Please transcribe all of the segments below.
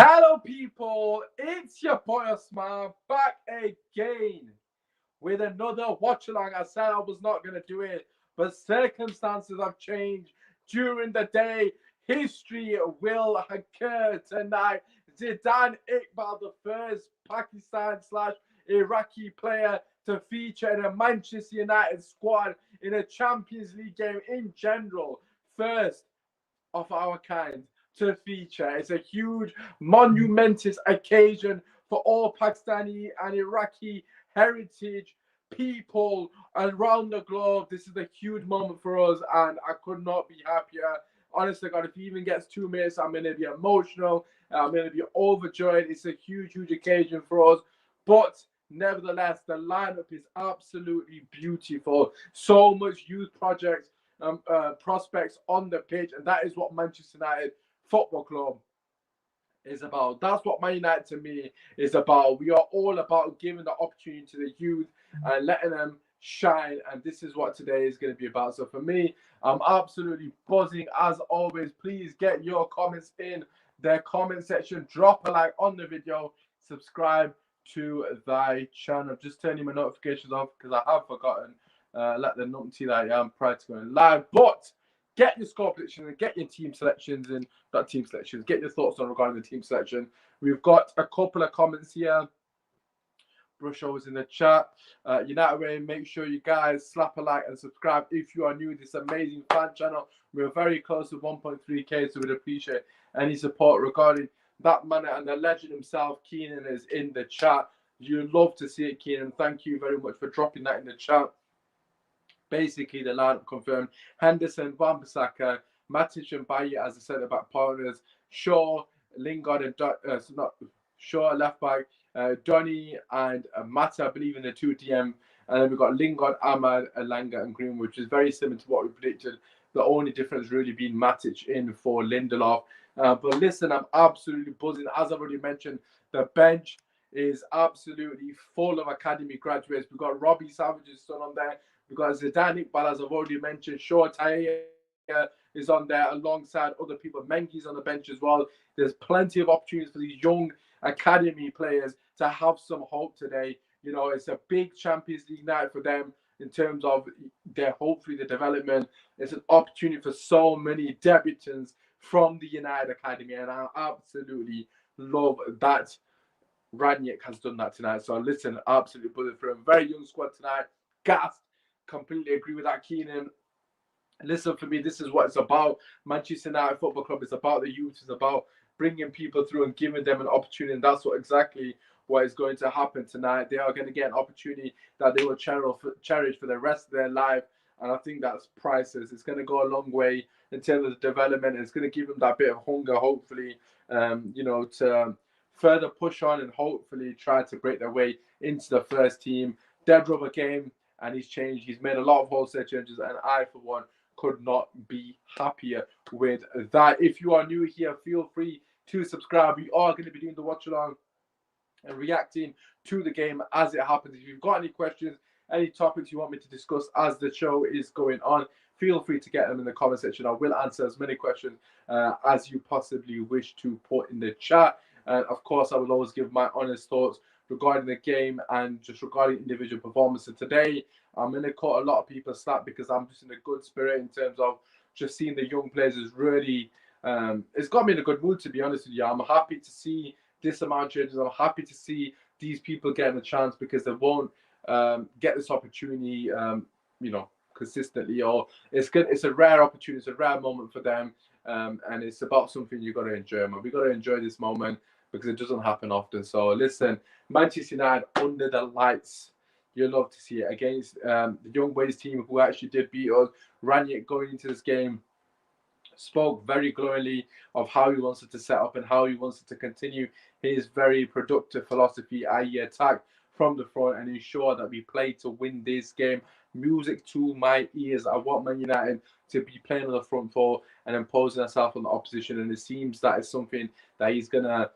Hello, people. It's your boy Osman back again with another watch along. I said I was not going to do it, but circumstances have changed during the day. History will occur tonight. Zidane Iqbal, the first Pakistan slash Iraqi player to feature in a Manchester United squad in a Champions League game in general. First of our kind to feature. It's a huge, monumentous occasion for all Pakistani and Iraqi heritage people around the globe. This is a huge moment for us, and I could not be happier. Honestly, God, if he even gets 2 minutes, I'm going to be emotional. I'm going to be overjoyed. It's a huge, huge occasion for us. But nevertheless, the lineup is absolutely beautiful. So much youth projects prospects on the pitch, and that is what Manchester United Football Club is about. That's what Man United to me is about. We are all about giving the opportunity to the youth and letting them shine, and this is what today is going to be about. So for me, I'm absolutely buzzing as always. Please get your comments in the comment section, drop a like on the video, subscribe to thy channel. Just turning my notifications off because I have forgotten. Let the numpty that I am prior to going live. But get your score predictions and get your team selections and not team selections. Get your thoughts on regarding the team selection. We've got a couple of comments here. Brush overs in the chat. United Way, make sure you guys slap a like and subscribe if you are new to this amazing fan channel. We're very close to 1.3k, so we'd appreciate any support regarding that man and the legend himself. Keenan is in the chat. You love to see it, Keenan. Thank you very much for dropping that in the chat. Basically, the lineup confirmed: Henderson, Wan-Bissaka, Matic and Bailly as the centre-back partners, Shaw, Lingard and Shaw left back, Donny and Mata, I believe, in the 2 DM, and then we've got Lingard, Ahmad, Elanga and Green, which is very similar to what we predicted. The only difference really being Matic in for Lindelof. But listen, I'm absolutely buzzing. As I've already mentioned, the bench is absolutely full of academy graduates. We've got Robbie Savage's son on there. We've got Zidane Iqbal, as I've already mentioned. Shaw Tahir is on there alongside other people. Mengi's on the bench as well. There's plenty of opportunities for these young academy players to have some hope today. You know, it's a big Champions League night for them in terms of their, hopefully, the development. It's an opportunity for so many debutants from the United Academy, and I absolutely love that Ranić has done that tonight. So listen, absolutely buzzing for a very young squad tonight. Gassed. Completely agree with that, Keenan. Listen, for me, this is what it's about. Manchester United Football Club is about the youth. It's about bringing people through and giving them an opportunity. And that's exactly what is going to happen tonight. They are going to get an opportunity that they will cherish for the rest of their life. And I think that's priceless. It's going to go a long way in terms of the development. It's going to give them that bit of hunger, hopefully, to further push on and hopefully try to break their way into the first team. Dead rubber game. And he's changed. He's made a lot of wholesale changes, and I, for one, could not be happier with that. If you are new here, feel free to subscribe. We are going to be doing the watch along and reacting to the game as it happens. If you've got any questions, any topics you want me to discuss as the show is going on, feel free to get them in the comment section. I will answer as many questions as you possibly wish to put in the chat. And of course, I will always give my honest thoughts regarding the game and just regarding individual performance. So today, I'm going to cut a lot of people slack because I'm just in a good spirit in terms of just seeing the young players is really, it's got me in a good mood, to be honest with you. I'm happy to see this amount of changes. I'm happy to see these people getting a chance because they won't get this opportunity, consistently. Or it's good. It's a rare opportunity. It's a rare moment for them. And it's about something you've got to enjoy, man. We've got to enjoy this moment because it doesn't happen often. So listen, Manchester United under the lights. You'll love to see it against the Young Boys team who actually did beat us. Ranić going into this game spoke very glowingly of how he wants it to set up and how he wants it to continue his very productive philosophy, i.e. attack from the front and ensure that we play to win this game. Music to my ears. I want Man United to be playing on the front four and imposing ourselves on the opposition. And it seems that is something that he's going to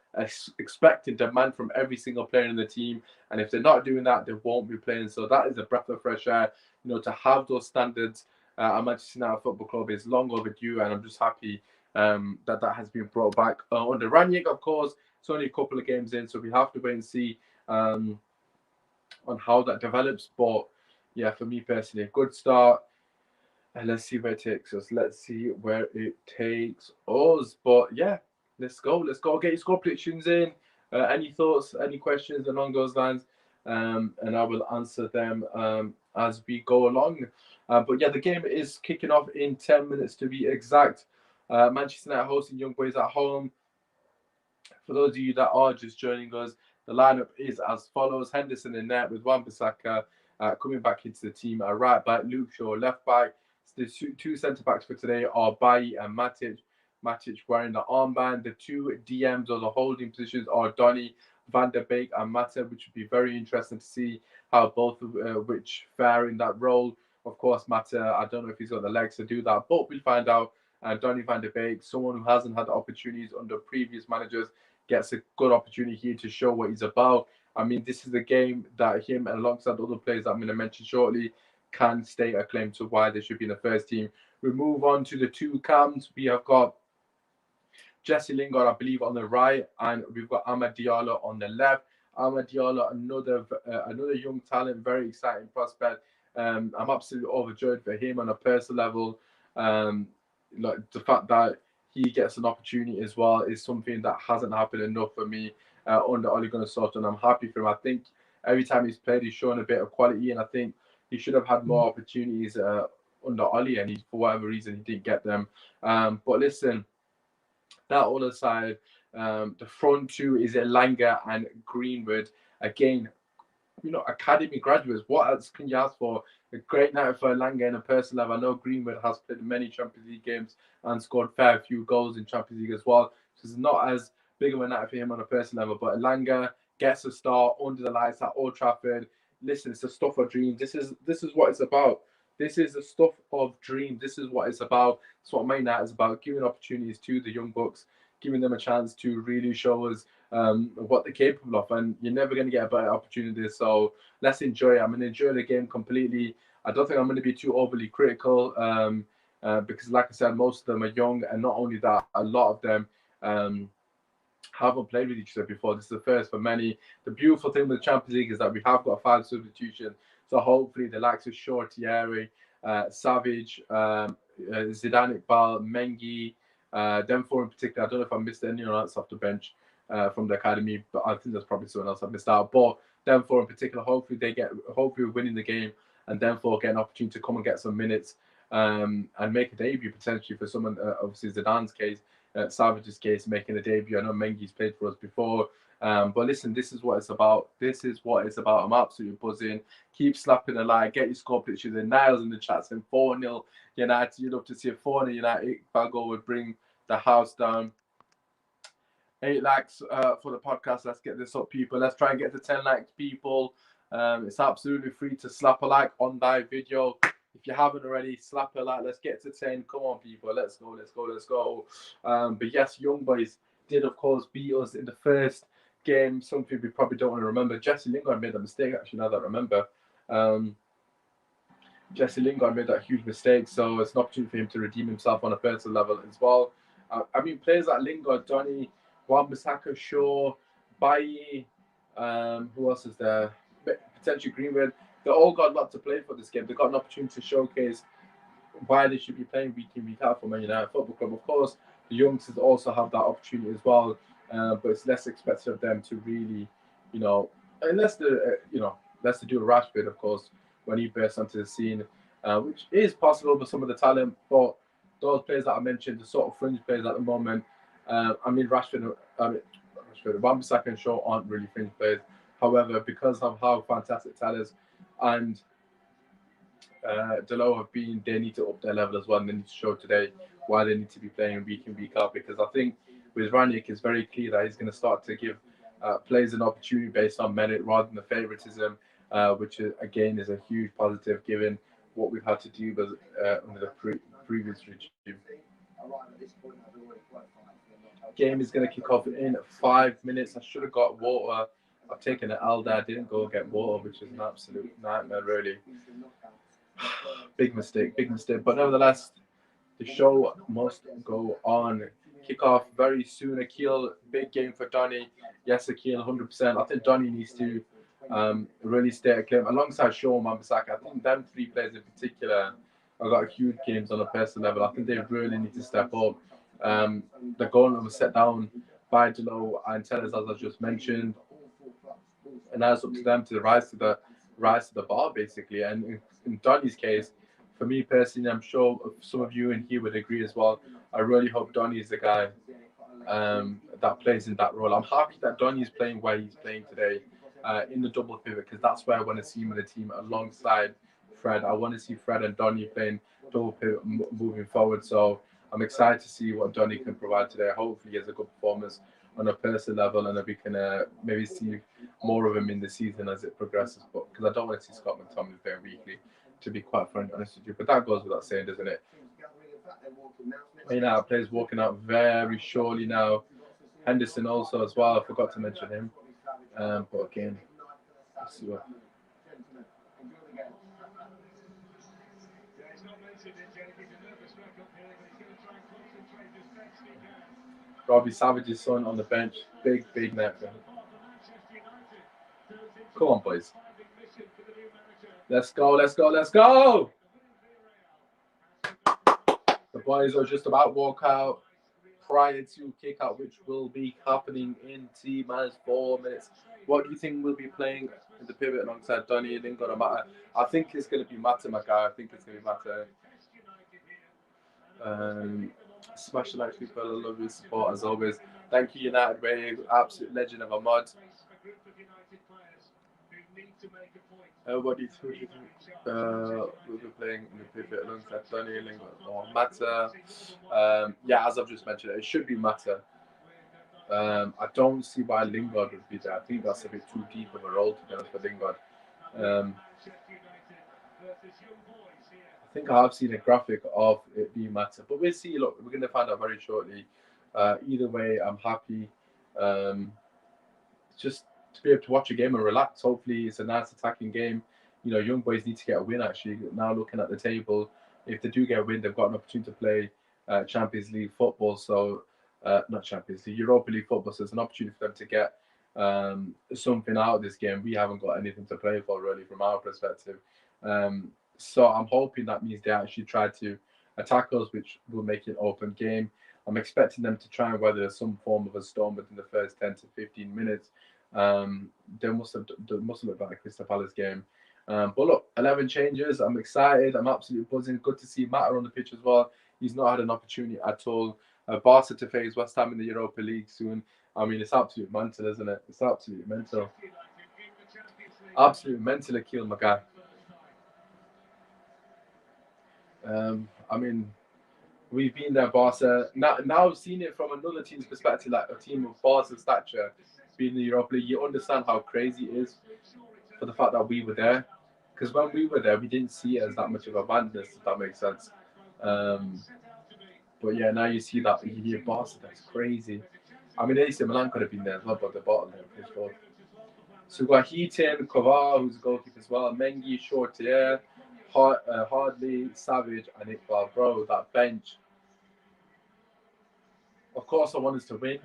expect and demand from every single player in the team. And if they're not doing that, they won't be playing. So that is a breath of fresh air. You know, to have those standards at Manchester United Football Club is long overdue. And I'm just happy that has been brought back under Ranić. Of course, it's only a couple of games in, so we have to wait and see on how that develops. But yeah, for me personally, a good start. And let's see where it takes us. Let's see where it takes us. But yeah, let's go. Let's go. Get your score predictions in. Any thoughts, any questions along those lines? And I will answer them as we go along. But yeah, the game is kicking off in 10 minutes to be exact. Manchester United hosting Young Boys at home. For those of you that are just joining us, the lineup is as follows: Henderson in net with Wan-Bissaka coming back into the team at right back, Luke Shaw left back. The two centre backs for today are Bailly and Matic. Matic wearing the armband. The two DMs or the holding positions are Donny, Van der Beek, and Mata, which would be very interesting to see how both of which fare in that role. Of course, Mata, I don't know if he's got the legs to do that, but we'll find out. And Donny van der Beek, someone who hasn't had the opportunities under previous managers, gets a good opportunity here to show what he's about. I mean, this is a game that him, alongside other players that I'm going to mention shortly, can state a claim to why they should be in the first team. We move on to the two cams. We have got Jesse Lingard, I believe, on the right, and we've got Amad Diallo on the left. Amad Diallo, another young talent, very exciting prospect. I'm absolutely overjoyed for him on a personal level. Like the fact that he gets an opportunity as well is something that hasn't happened enough for me under Ole Gunnar Solskjaer, and I'm happy for him. I think every time he's played, he's shown a bit of quality, and I think he should have had more opportunities under Ole, and for whatever reason, he didn't get them. But listen, that all aside, the front two is Elanga and Greenwood. Again, academy graduates. What else can you ask for? A great night for Elanga in a personal level. I know Greenwood has played many Champions League games and scored fair few goals in Champions League as well. So it's not as big of a night for him on a personal level. But Elanga gets a start under the lights at Old Trafford. Listen, it's the stuff of dreams. This is what it's about. This is the stuff of dreams. This is what it's about. It's what Man United is about, giving opportunities to the young bucks, giving them a chance to really show us what they're capable of. And you're never going to get a better opportunity. So let's enjoy it. I'm going to enjoy the game completely. I don't think I'm going to be too overly critical because, like I said, most of them are young. And not only that, a lot of them haven't played with each other before. This is the first for many. The beautiful thing with the Champions League is that we have got 5 substitutions. So hopefully the likes of Shaw, Thierry, Savage, Zidane Iqbal, Mengi, them four in particular. I don't know if I missed anyone else off the bench from the academy, but I think there's probably someone else I missed out. But them four in particular, hopefully we're winning the game, and them four get an opportunity to come and get some minutes and make a debut potentially for someone. Obviously, Zidane's case, Savage's case, making a debut. I know Mengi's played for us before. But listen, this is what it's about. This is what it's about. I'm absolutely buzzing. Keep slapping a like. Get your score pictures in. Niles in the chat saying 4-0 United. You'd love to see a 4-0 United. Bago would bring the house down. 8 likes for the podcast. Let's get this up, people. Let's try and get to 10 likes, people. It's absolutely free to slap a like on that video. If you haven't already, slap a like. Let's get to 10. Come on, people. Let's go. Let's go. Let's go. But yes, Young Boys did, of course, beat us in the first game. Something we probably don't want to remember. Jesse Lingard made that mistake, actually, now that I remember. Jesse Lingard made that huge mistake, so it's an opportunity for him to redeem himself on a personal level as well. I mean, players like Lingard, Donny, Wan-Bissaka, Shaw, Bailly, who else is there? Potentially Greenwood. They all got a lot to play for this game. They got an opportunity to showcase why they should be playing week in, week out for Man United Football Club. Of course, the youngsters also have that opportunity as well, but it's less expected of them to really, unless they do a Rashford, of course, when he bursts onto the scene, which is possible with some of the talent, but those players that I mentioned, the sort of fringe players at the moment, Rashford, Wan-Bissaka and Shaw aren't really fringe players. However, because of how fantastic Telles and Delo have been, they need to up their level as well, and they need to show today why they need to be playing week in, week out, because I think with Ranić, it's very clear that he's going to start to give players an opportunity based on merit rather than the favouritism, which again is a huge positive given what we've had to do under the previous regime. Game is going to kick off in 5 minutes. I should have got water. I've taken an L there. I didn't go get water, which is an absolute nightmare, really. Big mistake. But nevertheless, The show must go on. Kick off very soon. Akil, big game for Donny. Yes, Akil, 100%. I think Donny needs to really stay at game alongside Shaw and Mambasaka. I think them three players in particular have got huge games on a personal level. I think they really need to step up. Um, the goal was set down by Delo and Tellers, as I just mentioned, and now it's up to them to rise to the bar basically. And in Donny's case, for me personally, I'm sure some of you in here would agree as well. I really hope Donny is the guy that plays in that role. I'm happy that Donny is playing where he's playing today in the double pivot because that's where I want to see him in the team alongside Fred. I want to see Fred and Donny playing double pivot moving forward. So I'm excited to see what Donny can provide today. Hopefully, he has a good performance on a personal level and that we can maybe see more of him in the season as it progresses. But because I don't want to see Scott McTominay playing weekly, to be quite frank honest with you. But that goes without saying, doesn't it? Players walking out very surely now. Henderson also as well. I forgot to mention him. But again, let's see what. Robbie Savage's son on the bench. Big net for him. Come on, boys. Let's go. The boys are just about to walk out prior to kick out, which will be happening in T minus 4 minutes. What do you think will be playing in the pivot alongside Donny and Lingard? I think it's going to be Mata, my guy. I think it's going to be Mata. Smash the like people. I love your support as always. Thank you, United Way, absolute legend of a mod. What do you think? We'll be playing in the pivot alongside Donny and Lingard or Mata. Yeah, as I've just mentioned, it should be Mata. I don't see why Lingard would be there. I think that's a bit too deep of a role to be honest for Lingard. I think I have seen a graphic of it being Mata, but we'll see. Look, we're going to find out very shortly. Either way, I'm happy. Just to be able to watch a game and relax. Hopefully, it's a nice attacking game. You know, young boys need to get a win. Actually, now looking at the table, if they do get a win, they've got an opportunity to play Champions League football. So, not Champions League, Europa League football. So it's an opportunity for them to get something out of this game. We haven't got anything to play for really, from our perspective. So I'm hoping that means they actually try to attack us, which will make it an open game. I'm expecting them to try and weather some form of a storm within the first 10 to 15 minutes. They must have looked like a Crystal Palace game. But look, 11 changes. I'm excited. I'm absolutely buzzing. Good to see Matter on the pitch as well. He's not had an opportunity at all. Barca to face West Ham in the Europa League soon. I mean, it's absolutely mental, isn't it? It's absolutely mental. Absolutely mental, Akil, my guy. I mean, we've been there, Barca. Now I've seen it from another team's perspective, like a team of Barca's stature being in the Europa League. You understand how crazy it is for the fact that we were there. Because when we were there, we didn't see it as that much of a madness, if that makes sense. But yeah, now you see that you hear Barca, that's crazy. I mean, AC Milan could have been there as well, but the bottom there, so we've got Heaton, Kovar, who's a goalkeeper as well, Mengi, Shortier, Hardley, Savage, and Iqbal. Bro, that bench. Of course, I want us to win,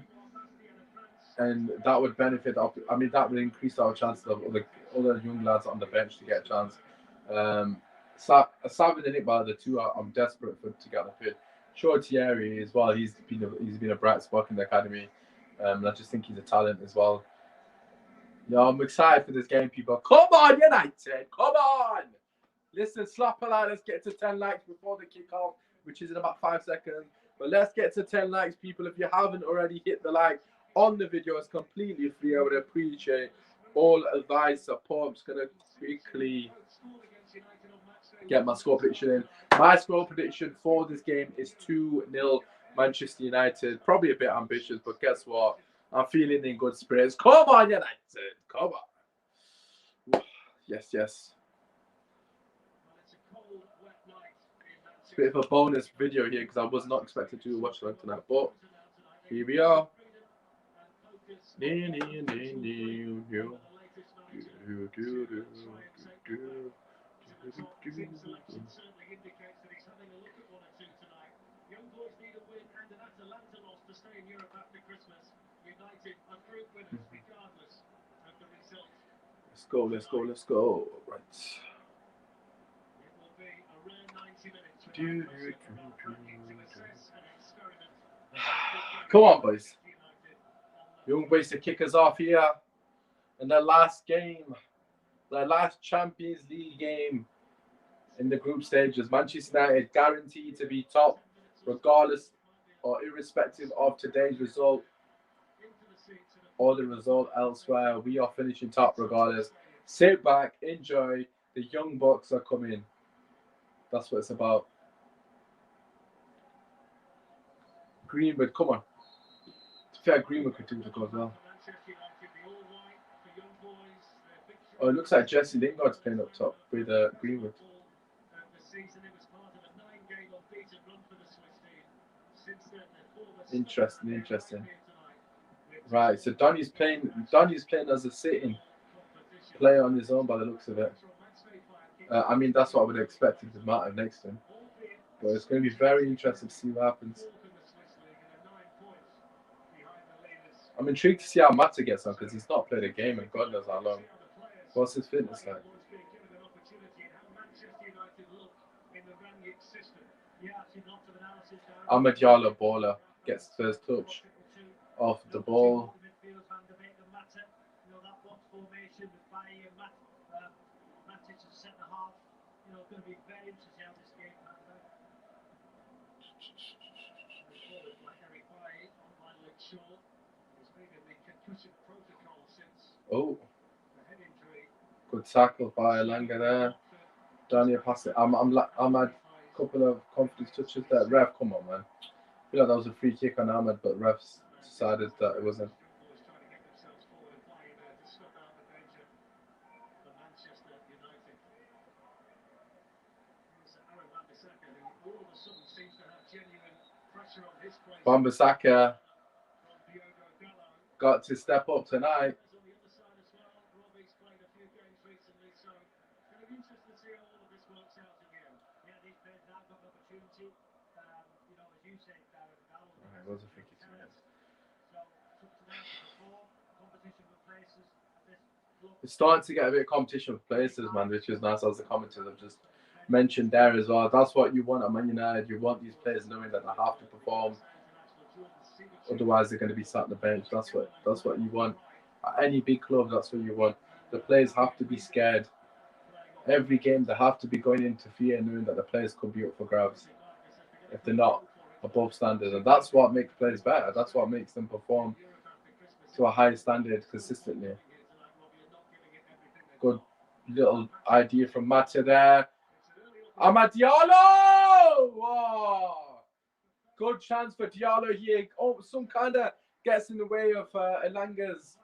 and that would benefit. I mean, that would increase our chances of other young lads on the bench to get a chance. Savage and Iqbal are the two I'm desperate for to get on the pitch. Shortier as well. He's been a bright spot in the academy. And I just think he's a talent as well. Yeah, I'm excited for this game, people. Come on, United! Come on! Listen, slap a like. Let's get to 10 likes before the kickoff, which is in about 5 seconds. But let's get to 10 likes, people. If you haven't already hit the like on the video, it's completely free. I would appreciate all advice, support. I'm just going to quickly get my score prediction in. My score prediction for this game is 2-0 Manchester United. Probably a bit ambitious, but guess what? I'm feeling in good spirits. Come on, United. Come on. Yes. It's a bit of a bonus video here because I was not expected to watch that tonight. But here we are. Let's go, let's go, let's go. Right. Come on, boys. Young boys to kick us off here in the last game, the last Champions League game in the group stages. Manchester United guaranteed to be top, regardless or irrespective of today's result or the result elsewhere. We are finishing top regardless. Sit back, enjoy. The young bucks are coming. That's what it's about. Greenwood, come on. Fair, Greenwood could do the goal as well. Oh, it looks like Jesse Lingard's playing up top with Greenwood. Interesting. Right, so Donny's playing as a sitting player on his own by the looks of it. I mean, that's what I would have expected with Martin next to him. But it's going to be very interesting to see what happens. I'm intrigued to see how Mata gets on because he's not played a game in God knows how long. What's his fitness like? Ahmed Diallo baller gets first touch off the ball. Oh, good tackle by Elanga there. Daniel passed it. I'm had a couple of confidence touches there. Ref, come on, man. I feel like that was a free kick on Ahmed, but refs decided that it wasn't. Wan-Bissaka got to step up tonight. It's starting to get a bit of competition with places, man, which is nice, as the commenters have just mentioned there as well. That's what you want at Man United. You want these players knowing that they have to perform. Otherwise, they're going to be sat on the bench. That's what you want. At any big club, that's what you want. The players have to be scared. Every game, they have to be going into fear, knowing that the players could be up for grabs if they're not above standard. And that's what makes players better. That's what makes them perform to a high standard consistently. Good little idea from Mata there. Amad Diallo! Oh, good chance for Diallo here. Oh, some kind of gets in the way of Elanga's.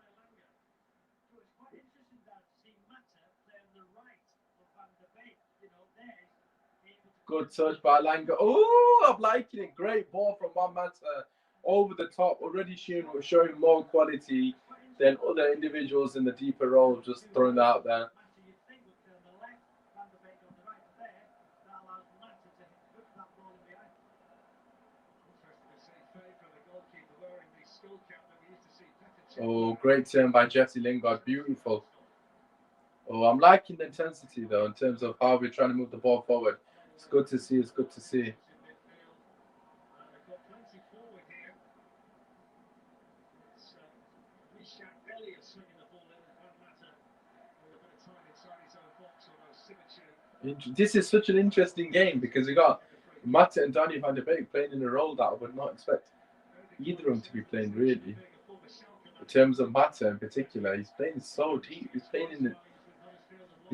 Good touch by Elanga. Oh, I'm liking it. Great ball from Juan Mata. Over the top, already showing more quality than other individuals in the deeper role, just throwing that out there. Oh, great turn by Jesse Lingard. Beautiful. Oh, I'm liking the intensity, though, in terms of how we're trying to move the ball forward. It's good to see. It's good to see. This is such an interesting game because we got Mata and Donny van de Beek playing in a role that I would not expect either of them to be playing, really. In terms of Mata in particular, he's playing so deep. He's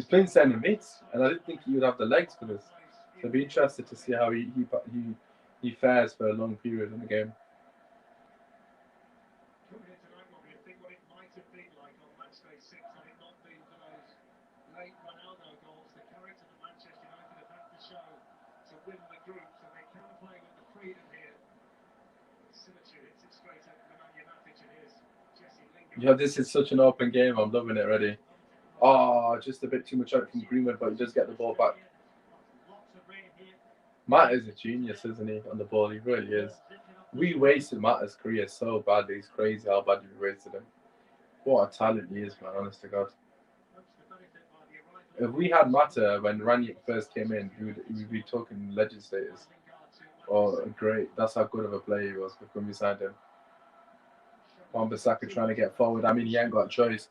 playing centre mids, and I didn't think he would have the legs for this. So I'd be interested to see how he fares for a long period in the game. Yeah, this is such an open game. I'm loving it already. Oh, just a bit too much out from Greenwood, but he does get the ball back. Matt is a genius, isn't he, on the ball? He really is. We wasted Mata's career so badly. It's crazy how badly we wasted him. What a talent he is, man. Honest to God. If we had Mata when Ranić first came in, we'd be talking legend status. Oh, great. That's how good of a player he was when we signed him. Wan-Bissaka trying to get forward. I mean, he ain't got a choice.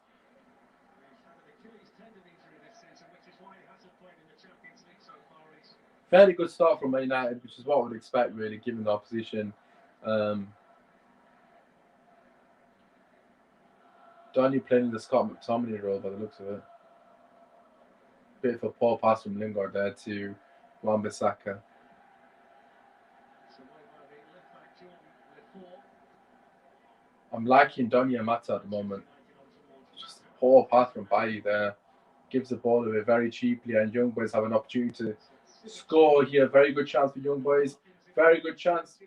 Fairly good start from Man United, which is what I would expect, really, given the opposition. Donny playing in the Scott McTominay role by the looks of it. Bit of a poor pass from Lingard there to Wan-Bissaka. I'm liking Donny and Mata at the moment. Just a poor pass from Bailly there. Gives the ball away very cheaply, and Young Boys have an opportunity to score here. Very good chance for Young Boys. Very good chance.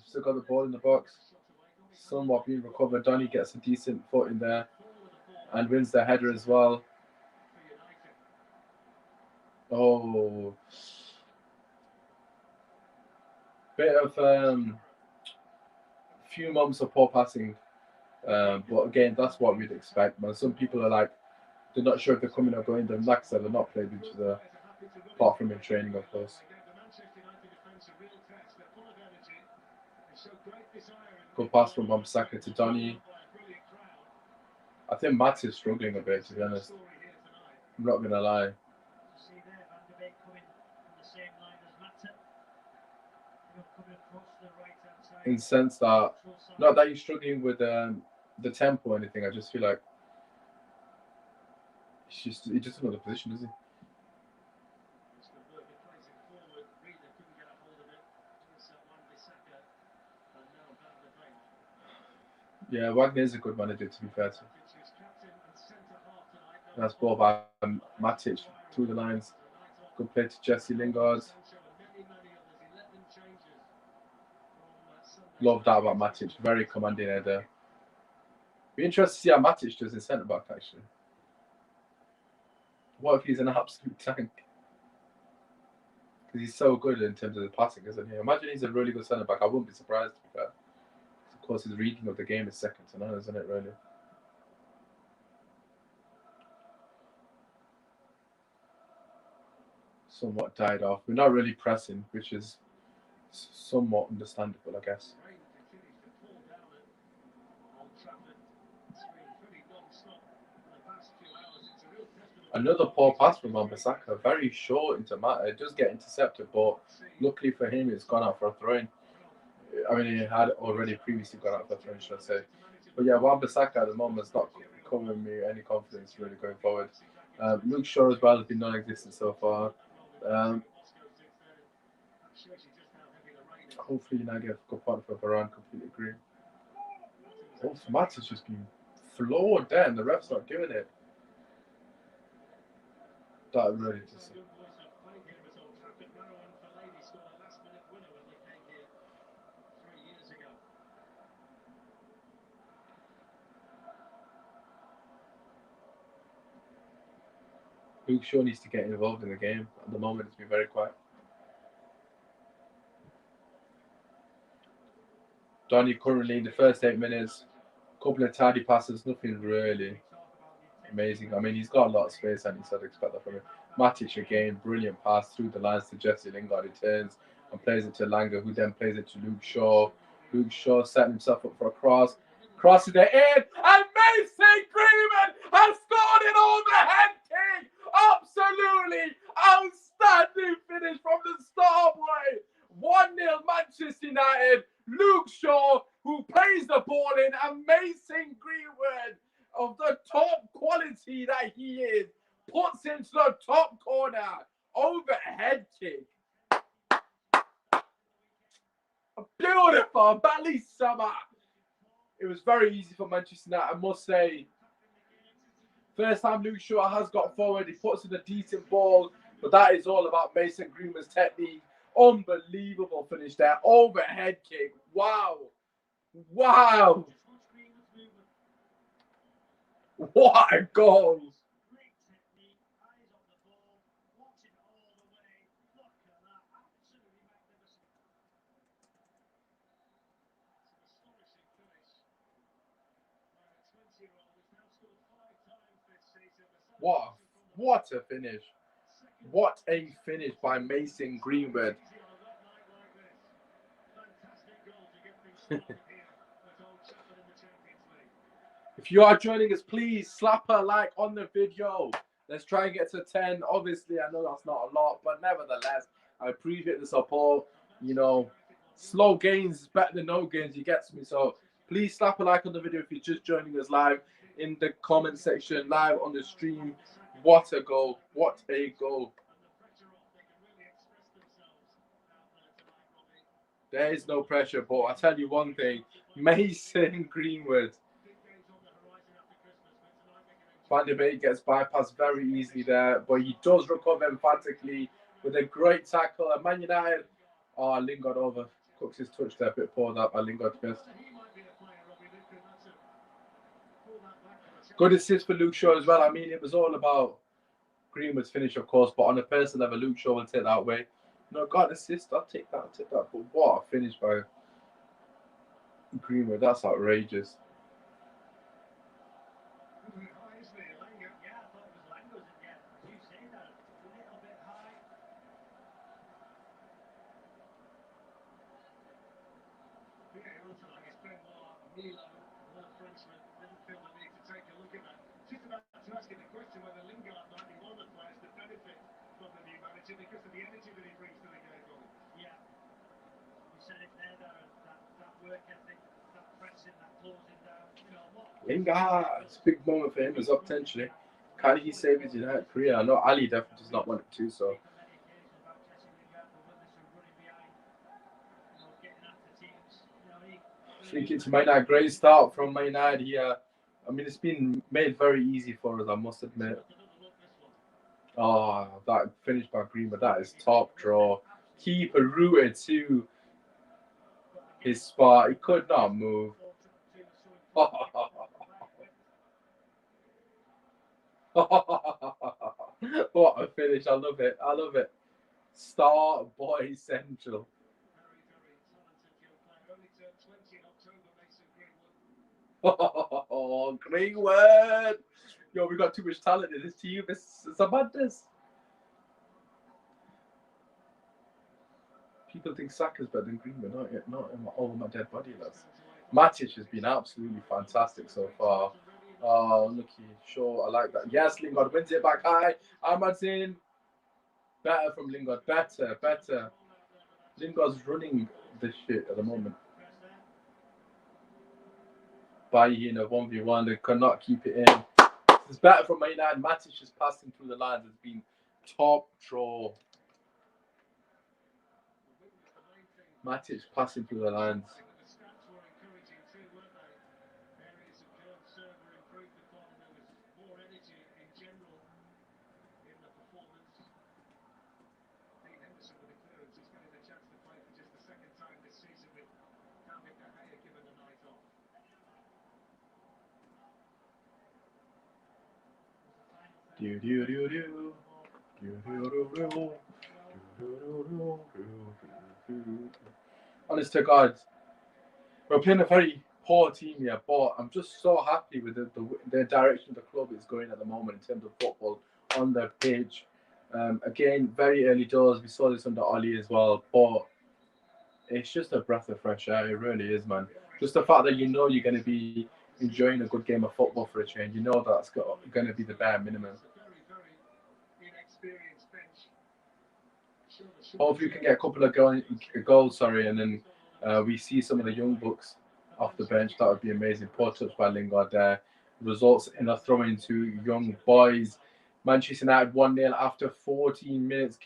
Still got the ball in the box. Somewhat being recovered. Donny gets a decent foot in there and wins the header as well. Oh, bit of few moments of poor passing, but again, that's what we'd expect. Man, some people are like, they're not sure if they're coming or going. Them, like I said, they're not played each other, apart from in training, of course. Good pass from Wan-Bissaka to Donny. I think Matt is struggling a bit, to be honest. I'm not gonna lie. In the sense that, not that he's struggling with the tempo or anything. I just feel like he just in another position, is he? Yeah, Wagner is a good manager, to be fair to. Nice ball by Matic through the lines. Good play to Jesse Lingard. Love that about Matic. Very commanding header. Be interested to see how Matic does in centre back, actually. What if he's an absolute tank? Because he's so good in terms of the passing, isn't he? Imagine he's a really good centre back. I wouldn't be surprised, to be fair. Of course, his reading of the game is second to none, isn't it, really? Somewhat died off. We're not really pressing, which is somewhat understandable, I guess. Another poor pass from Wan-Bissaka, very short into Mata. It does get intercepted, but luckily for him, it's gone out for a throw-in. I mean, he had already previously gone out for a throw-in, should I say. But yeah, Wan-Bissaka at the moment is not giving me any confidence really going forward. Luke Shaw as well has been non-existent so far. Hopefully, you now get a good point for Varane. Completely agree. Oh, Mats has just been floored there, and the ref's not giving it. That really just. Luke Shaw needs to get involved in the game. At the moment, it's been very quiet. Donny currently in the first 8 minutes, couple of tidy passes, nothing really amazing. I mean, he's got a lot of space, and I'd expect that from him. Matic again, brilliant pass through the lines to Jesse Lingard. He turns and plays it to Langer, who then plays it to Luke Shaw. Luke Shaw setting himself up for a cross. Crosses it in, and Mason Greenwood has scored an overhead kick. Absolutely outstanding finish from the star boy. 1-0 Manchester United. Luke Shaw, who plays the ball in, and Mason Greenwood, of the top quality that he is, puts into the top corner. Overhead kick. Beautiful. Bellissima. It was very easy for Manchester United, I must say. First time Luke Shaw has got forward, he puts in a decent ball, but that is all about Mason Greenwood's technique. Unbelievable finish there. Overhead kick. Wow. Wow. What a goal. What a finish. What a finish by Mason Greenwood. If you are joining us, please slap a like on the video. Let's try and get to 10. Obviously, I know that's not a lot, but nevertheless, I appreciate the support. You know, slow gains is better than no gains. You get me. So please slap a like on the video if you're just joining us live in the comment section, live on the stream. What a goal. What a goal. There is no pressure, but I tell you one thing, Mason Greenwood. Van de Beek gets bypassed very easily there, but he does recover emphatically with a great tackle. And Man United, Lingard overcooks his touch there, a bit poor that by Lingard first. Good assist for Luke Shaw as well. I mean, it was all about Greenwood's finish, of course, but on a personal level, Luke Shaw will take that away. No, got an assist. I'll take that. But what a finish by Greenwood. That's outrageous. Lingard, it's a big moment for him as well, potentially. Can he save his United career? I know Ali definitely does not want it to, so. Free kick to Man United. Great start from Man United here. I mean, it's been made very easy for us, I must admit. Oh, that finish by Greenwood, that is top draw. Keeper rooted to his spot. He could not move. What a finish. I love it. I love it. Star Boy Central. Oh, Greenwood. Yo, we got too much talent in this team. It's a madness. People think Saka's better than Greenwood. Not over my dead body, lads. Matic has been absolutely fantastic so far. Oh, looky, sure, I like that. Yes, Lingard wins it back high. Ahmad's in. Better from Lingard. Better. Lingard's running this shit at the moment. Bailly in a 1v1, they cannot keep it in. It's better from Man United. Matic just passing through the lines has been top draw. Matic passing through the lines. Honest to God, we're playing a very poor team here, but I'm just so happy with the direction the club is going at the moment in terms of football on the pitch. Again, very early doors. We saw this under Oli as well, but it's just a breath of fresh air. It really is, man. Just the fact that you know you're going to be enjoying a good game of football for a change. You know that's going to be the bare minimum. Hopefully, we can get a couple of goals, and then we see some of the young bucks off the bench. That would be amazing. Poor touch by Lingard there. Results in a throw in to young boys. Manchester United 1-0 after 14 minutes,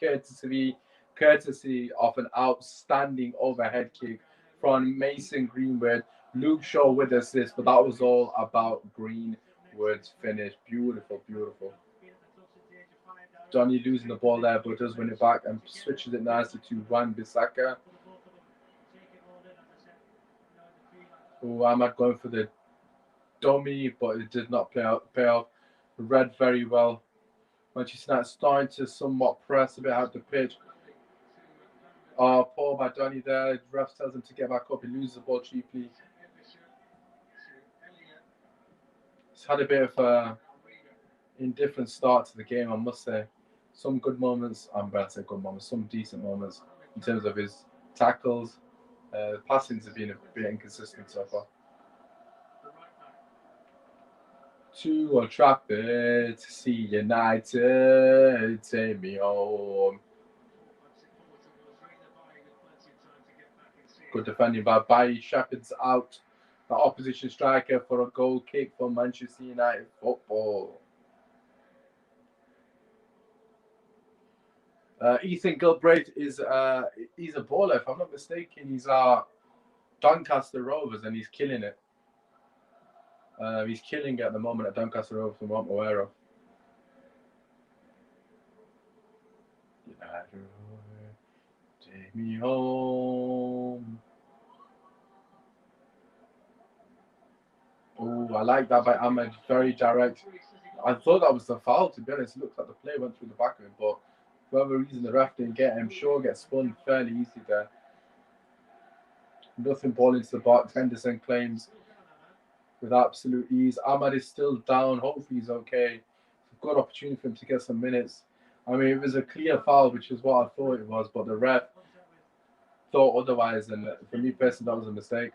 courtesy of an outstanding overhead kick from Mason Greenwood. Luke Shaw with assist, but that was all about Greenwood's finish. Beautiful. Johnny losing the ball there, but does win it back and switches it nicely to Wan-Bissaka. Ahmad going for the dummy, but it did not pay off. Read very well. Manchester United starting to somewhat press a bit out the pitch. Poor by Donny there. Ref tells him to get back up. He loses the ball cheaply. He's had a bit of indifferent start to the game, I must say. Some good moments, I'm about to say good moments, some decent moments in terms of his tackles. Passings have been a bit inconsistent so far. To Old Trafford to see United, take me home. Good defending by Bailly. Shepherd's out. The opposition striker for a goal kick for Manchester United football. Ethan Gilbreth is he's a baller, if I'm not mistaken. He's Doncaster Rovers and he's killing it. He's killing it at the moment at Doncaster Rovers, from what I'm aware of. Take me home. Oh, I like that by Ahmed. Very direct. I thought that was the foul, to be honest. It looks like the play went through the back of him, but for whatever reason the ref didn't get him. Shaw gets spun fairly easy there. Nothing ball into the box. Henderson claims with absolute ease. Ahmad is still down. Hopefully he's okay. Good opportunity for him to get some minutes. I mean, it was a clear foul, which is what I thought it was, but the ref thought otherwise, and for me personally, that was a mistake.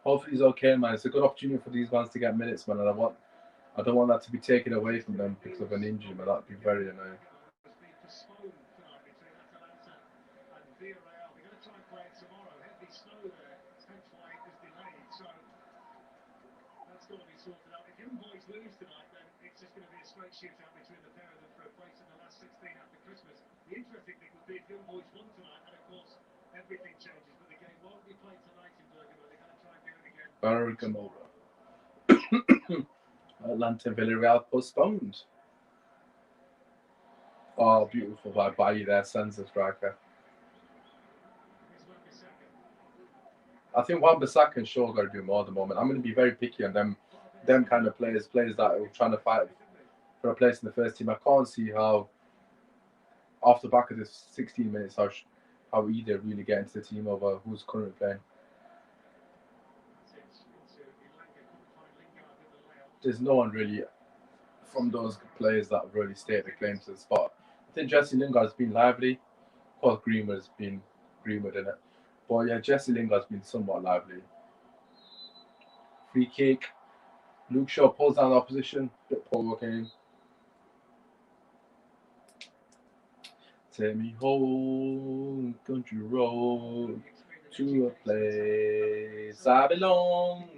Hopefully he's okay, man. It's a good opportunity for these ones to get minutes, man, and I don't want that to be taken away from them because of an injury, man. That'd be very annoying. Bergamo. Atlanta Villarreal postponed. Oh, beautiful by Bailly there, sends the striker. I think Wan-Bissaka and Shaw got to do more at the moment. I'm going to be very picky on them kind of players that are trying to fight for a place in the first team. I can't see how, off the back of this 16 minutes, how either really get into the team over who's currently playing. There's no one really from those players that really stayed the claim to the spot. I think Jesse Lingard's been lively. Of course, Greenwood's been Greenwood in it. But yeah, Jesse Lingard's been somewhat lively. Free kick. Luke Shaw pulls down the opposition. Bit provoking. Take me home, country road, to a place I belong.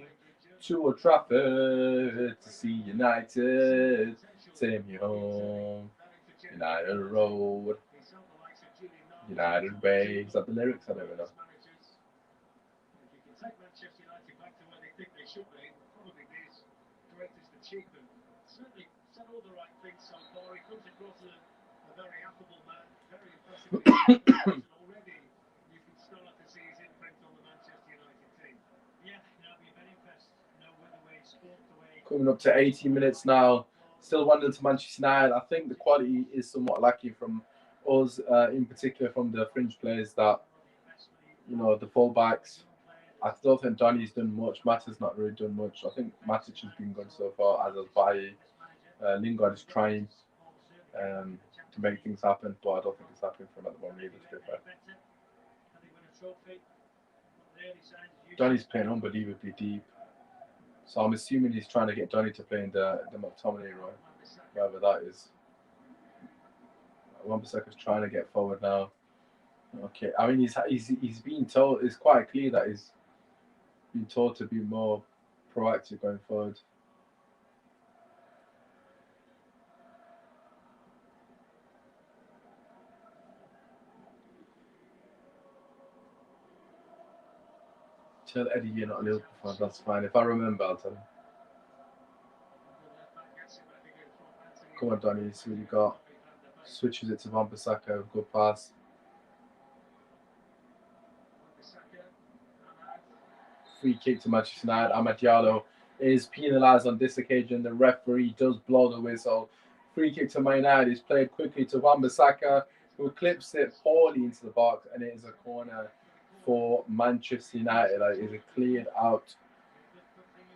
To Old Trafford to see United. Take me home, United Road, United Way. Is that the lyrics? I don't even know. Coming up to 80 minutes now. Still 1-0 to Manchester United. I think the quality is somewhat lacking from us, in particular from the fringe players that, the fullbacks. I don't think Donny's done much. Matt's not really done much. I think Matic has been good so far, as has Bailly. Lingard is trying to make things happen, but I don't think it's happening for him at the moment either, to be fair. Donny's playing unbelievably deep. So I'm assuming he's trying to get Donny to play in the McTominay role, wherever that is. Wan-Bissaka's trying to get forward now. Okay, I mean he's been told. It's quite clear that he's been told to be more proactive going forward. Tell Eddie you're not a Liverpool fan. That's fine. If I remember, I'll tell him. Come on, Donny. See what you got. Switches it to Wan-Bissaka. Good pass. Free kick to Manchester United. Amad Diallo is penalised on this occasion. The referee does blow the whistle. Free kick to Man United is played quickly to Wan-Bissaka, who clips it poorly into the box, and it is a corner for Manchester United. It is cleared out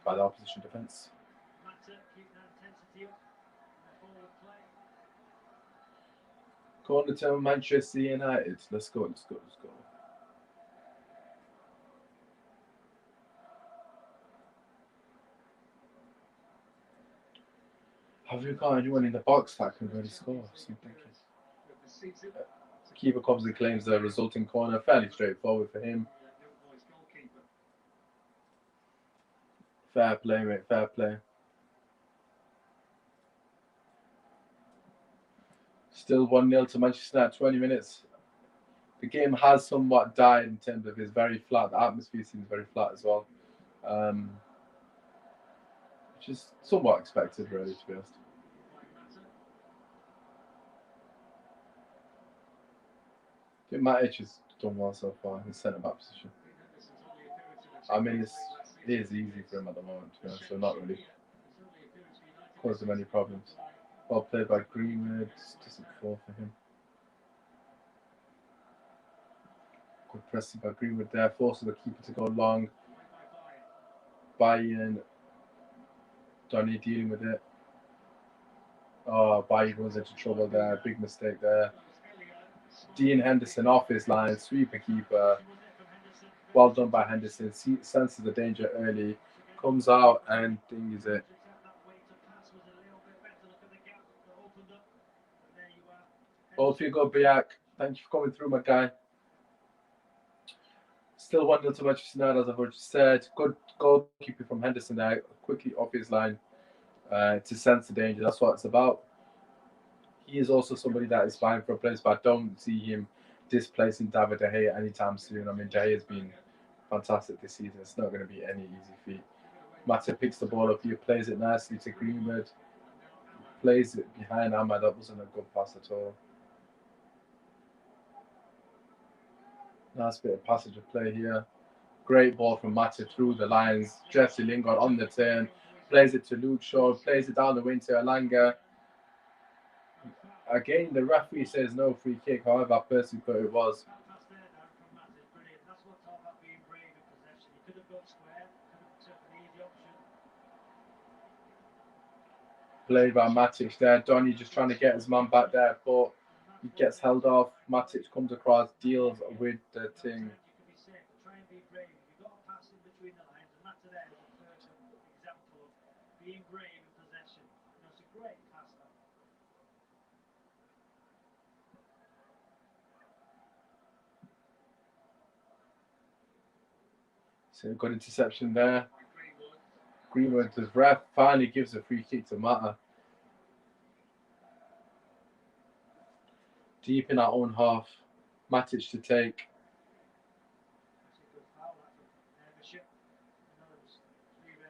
by the opposition defence. Corner to Manchester United. Let's go, let's go, let's go. Have you got anyone in the box that can really score? Keeper comes and claims the resulting corner. Fairly straightforward for him. Fair play, mate. Fair play. Still 1-0 to Manchester United. 20 minutes. The game has somewhat died in terms of it's very flat. The atmosphere seems very flat as well. Which is somewhat expected, really, to be honest. I think Matic has done well so far in his centre back position. I mean, it is easy for him at the moment, to be honest, so not really caused him any problems. Well played by Greenwood, doesn't fall for him. Good pressing by Greenwood there, forcing the keeper to go long. Bayern, Donny dealing with it. Oh, Bayern goes into trouble there, big mistake there. Dean Henderson off his line, sweeper keeper. Well done by Henderson, senses the danger early, comes out and dings it. Off you go, Biak. Thank you for coming through, my guy. Still 1-0 to Manchester United, as I've already said. Good goalkeeping from Henderson there, quickly off his line to sense the danger. That's what it's about. He is also somebody that is vying for a place, but I don't see him displacing David De Gea anytime soon. I mean, De Gea has been fantastic this season. It's not going to be any easy feat. Matip picks the ball up here, plays it nicely to Greenwood, plays it behind Ahmad. That wasn't a good pass at all. Nice bit of passage of play here. Great ball from Matip through the lines. Jesse Lingard on the turn, plays it to Luke Shaw, plays it down the wing to Alanga. Again, the referee says no free kick. However, I personally thought it was. Played by Matic there. Donny just trying to get his man back there, but he gets held off. Matic comes across, deals with the thing. So good interception there. Greenwood, the ref finally gives a free kick to Mata. Deep in our own half. Matic to take.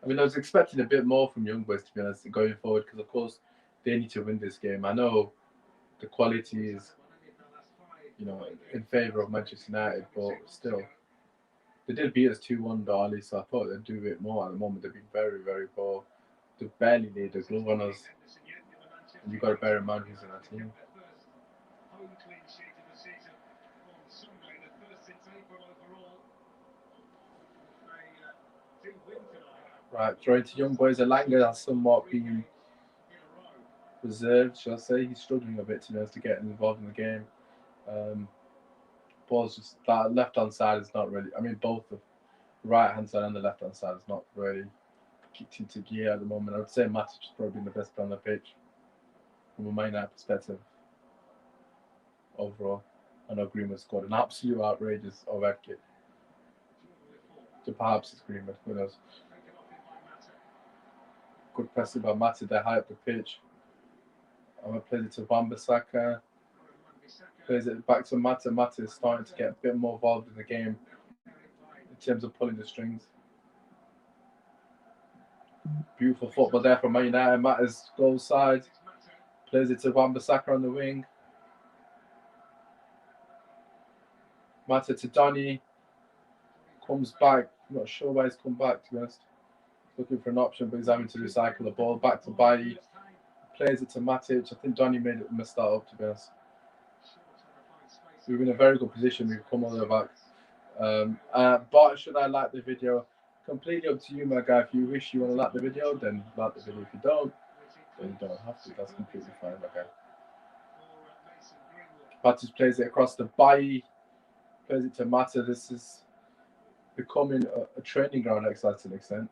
I mean, I was expecting a bit more from Young Boys, to be honest, going forward, because of course they need to win this game. I know the quality is, in favour of Manchester United, but still, they did beat us 2-1 early, so I thought they'd do a bit more. At the moment, they've been very, very poor. They barely laid a glove on us. And you've got to bear in mind who's in that team. Right, throwing to Young Boys. Alanga has somewhat been reserved, shall I say. He's struggling a bit to get involved in the game. Ball's just that left hand side is not really. I mean, both the right hand side and the left hand side is not really kicked into gear at the moment. I would say Matic is probably the best player on the pitch from a Man United perspective overall. I know Greenwood scored an absolute outrageous overhead kick. So perhaps it's Greenwood, who knows? Good pressing by Matic, they high up the pitch. I'm going to play it to Wan-Bissaka. Plays it back to Mata. Mata is starting to get a bit more involved in the game in terms of pulling the strings. Beautiful football there from Man United. Mata's goal side. Plays it to Wan-Bissaka on the wing. Mata to Donny. Comes back. I'm not sure why he's come back, to be honest. Looking for an option, but he's having to recycle the ball. Back to Bailly. Plays it to Matic. I think Donny messed that up, to be honest. We were in a very good position. We've come all the way back. But should I like the video? Completely up to you, my guy. If you wish you want to like the video, then like the video. If you don't, then you don't have to. That's completely fine, my guy. Matis plays it across the body, plays it to Mata. This is becoming a training ground exercise to an extent.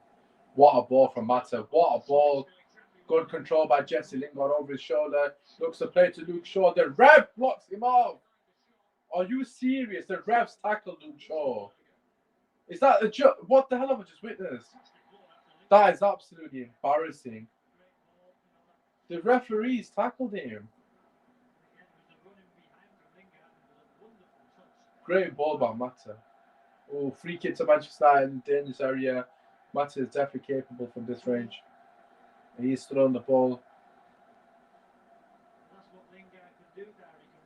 What a ball from Mata. What a ball. Good control by Jesse Lingard over his shoulder. Looks to play to Luke Shaw. The ref blocks him off. Are you serious? The refs tackled Luke Shaw. Is that a joke? What the hell have I just witnessed? That is absolutely embarrassing. The referees tackled him. Great ball by Mata. Oh, free kick to Manchester United in the dangerous area. Mata is definitely capable from this range. He's throwing the ball.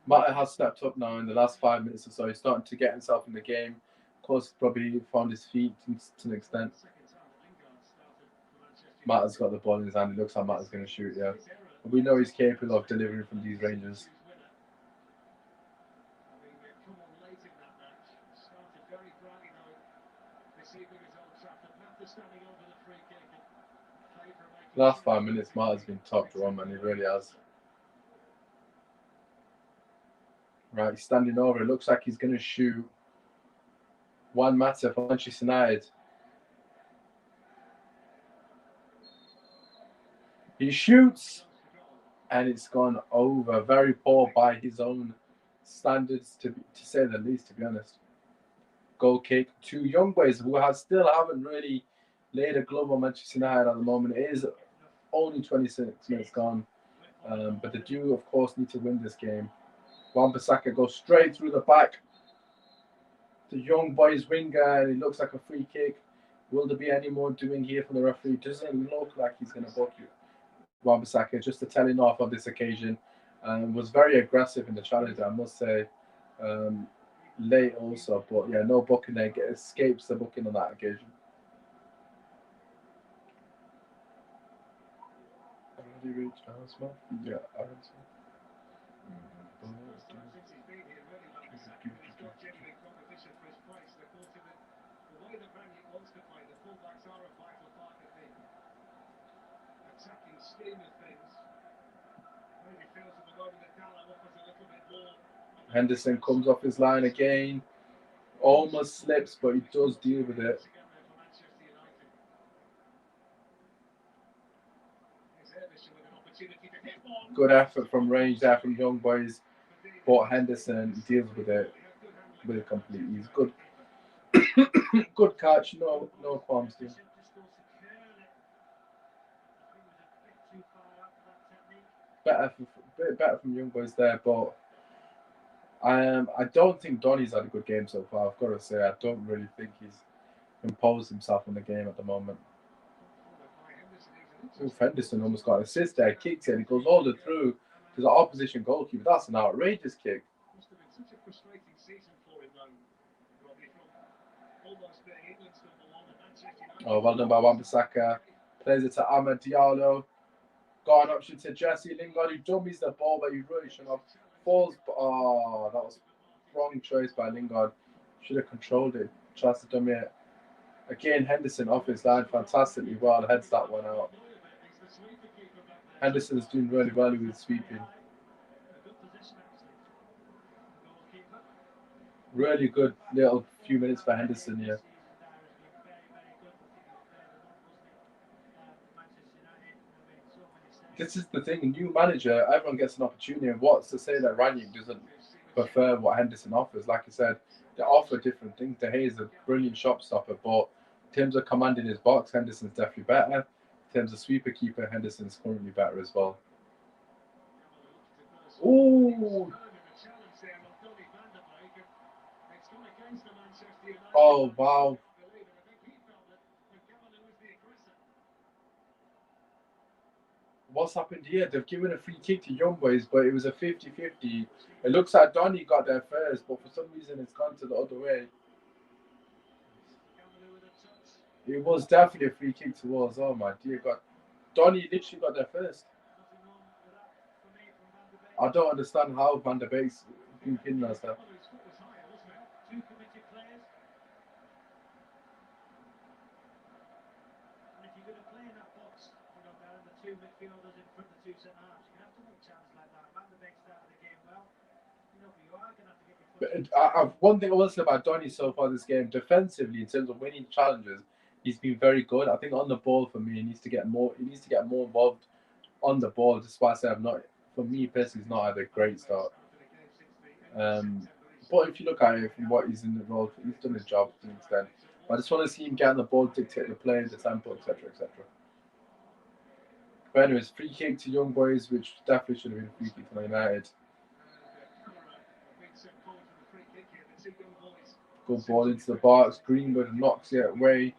Mata has stepped up now in the last 5 minutes or so. He's starting to get himself in the game. Of course, probably found his feet to an extent. Mata's got the ball in his hand. It looks like Mata's going to shoot, yeah. But we know he's capable of delivering from these ranges. Last 5 minutes, Mata's been top draw, man. He really has. Right, he's standing over. It looks like he's going to shoot. One Mata for Manchester United. He shoots, and it's gone over. Very poor by his own standards, to say the least, to be honest. Goal kick to Young Boys, who still haven't really laid a glove on Manchester United at the moment. It is only 26 minutes gone. But they do, of course, need to win this game. Wan-Bissaka goes straight through the back. The Young Boys winger, and it looks like a free kick. Will there be any more doing here from the referee? Doesn't look like he's going to book you. Wan-Bissaka, just a telling off on this occasion, was very aggressive in the challenge, I must say. Late also, but yeah, no booking there. Escapes the booking on that occasion. Already reached Arsenal? Yeah, Arsenal. Henderson comes off his line again. Almost slips, but he does deal with it. Good effort from range there from Young Boys, but Henderson deals with it completely. He's good. Good catch, no qualms here. Better from Young Boys there, but I don't think Donny's had a good game so far. I've got to say, I don't really think he's imposed himself in the game at the moment. Henderson almost got an assist there, kicks it, and he goes all the way through to the opposition goalkeeper. That's an outrageous kick. Oh, well done by Wan-Bissaka. Plays it to Amad Diallo. Got an option to Jesse Lingard, who dummies the ball, but he really shouldn't have. Falls. Oh, that was wrong choice by Lingard. Should have controlled it. Tries to dummy it. Again, Henderson off his line fantastically well. Heads that one out. Henderson's doing really well with sweeping. Really good little few minutes for Henderson here. This is the thing, new manager, everyone gets an opportunity, and what's to say that Ranić doesn't prefer what Henderson offers? Like I said, they offer different things. De Gea is a brilliant shot stopper, but in terms of commanding his box, Henderson's definitely better. In terms of sweeper keeper, Henderson's currently better as well. Ooh! Oh, wow. What's happened here? They've given a free kick to Young Boys, but it was a 50-50. It looks like Donny got there first, but for some reason it's gone to the other way. It was definitely a free kick towards. Oh my dear God. Donny literally got there first. I don't understand how Van der Beek's been pinning us there. One thing I will say about Donny so far this game, defensively in terms of winning challenges, he's been very good. I think on the ball for me, he needs to get more. He needs to get more involved on the ball. Despite saying I'm not, for me personally, he's not had a great start. But if you look at it from what he's in the role, he's done his job to an extent. But I just want to see him get on the ball, dictate the play, the tempo, etc., etc. But anyways, free kick to Young Boys, which definitely should have been a free kick for United. Good ball into the box. Greenwood knocks it away.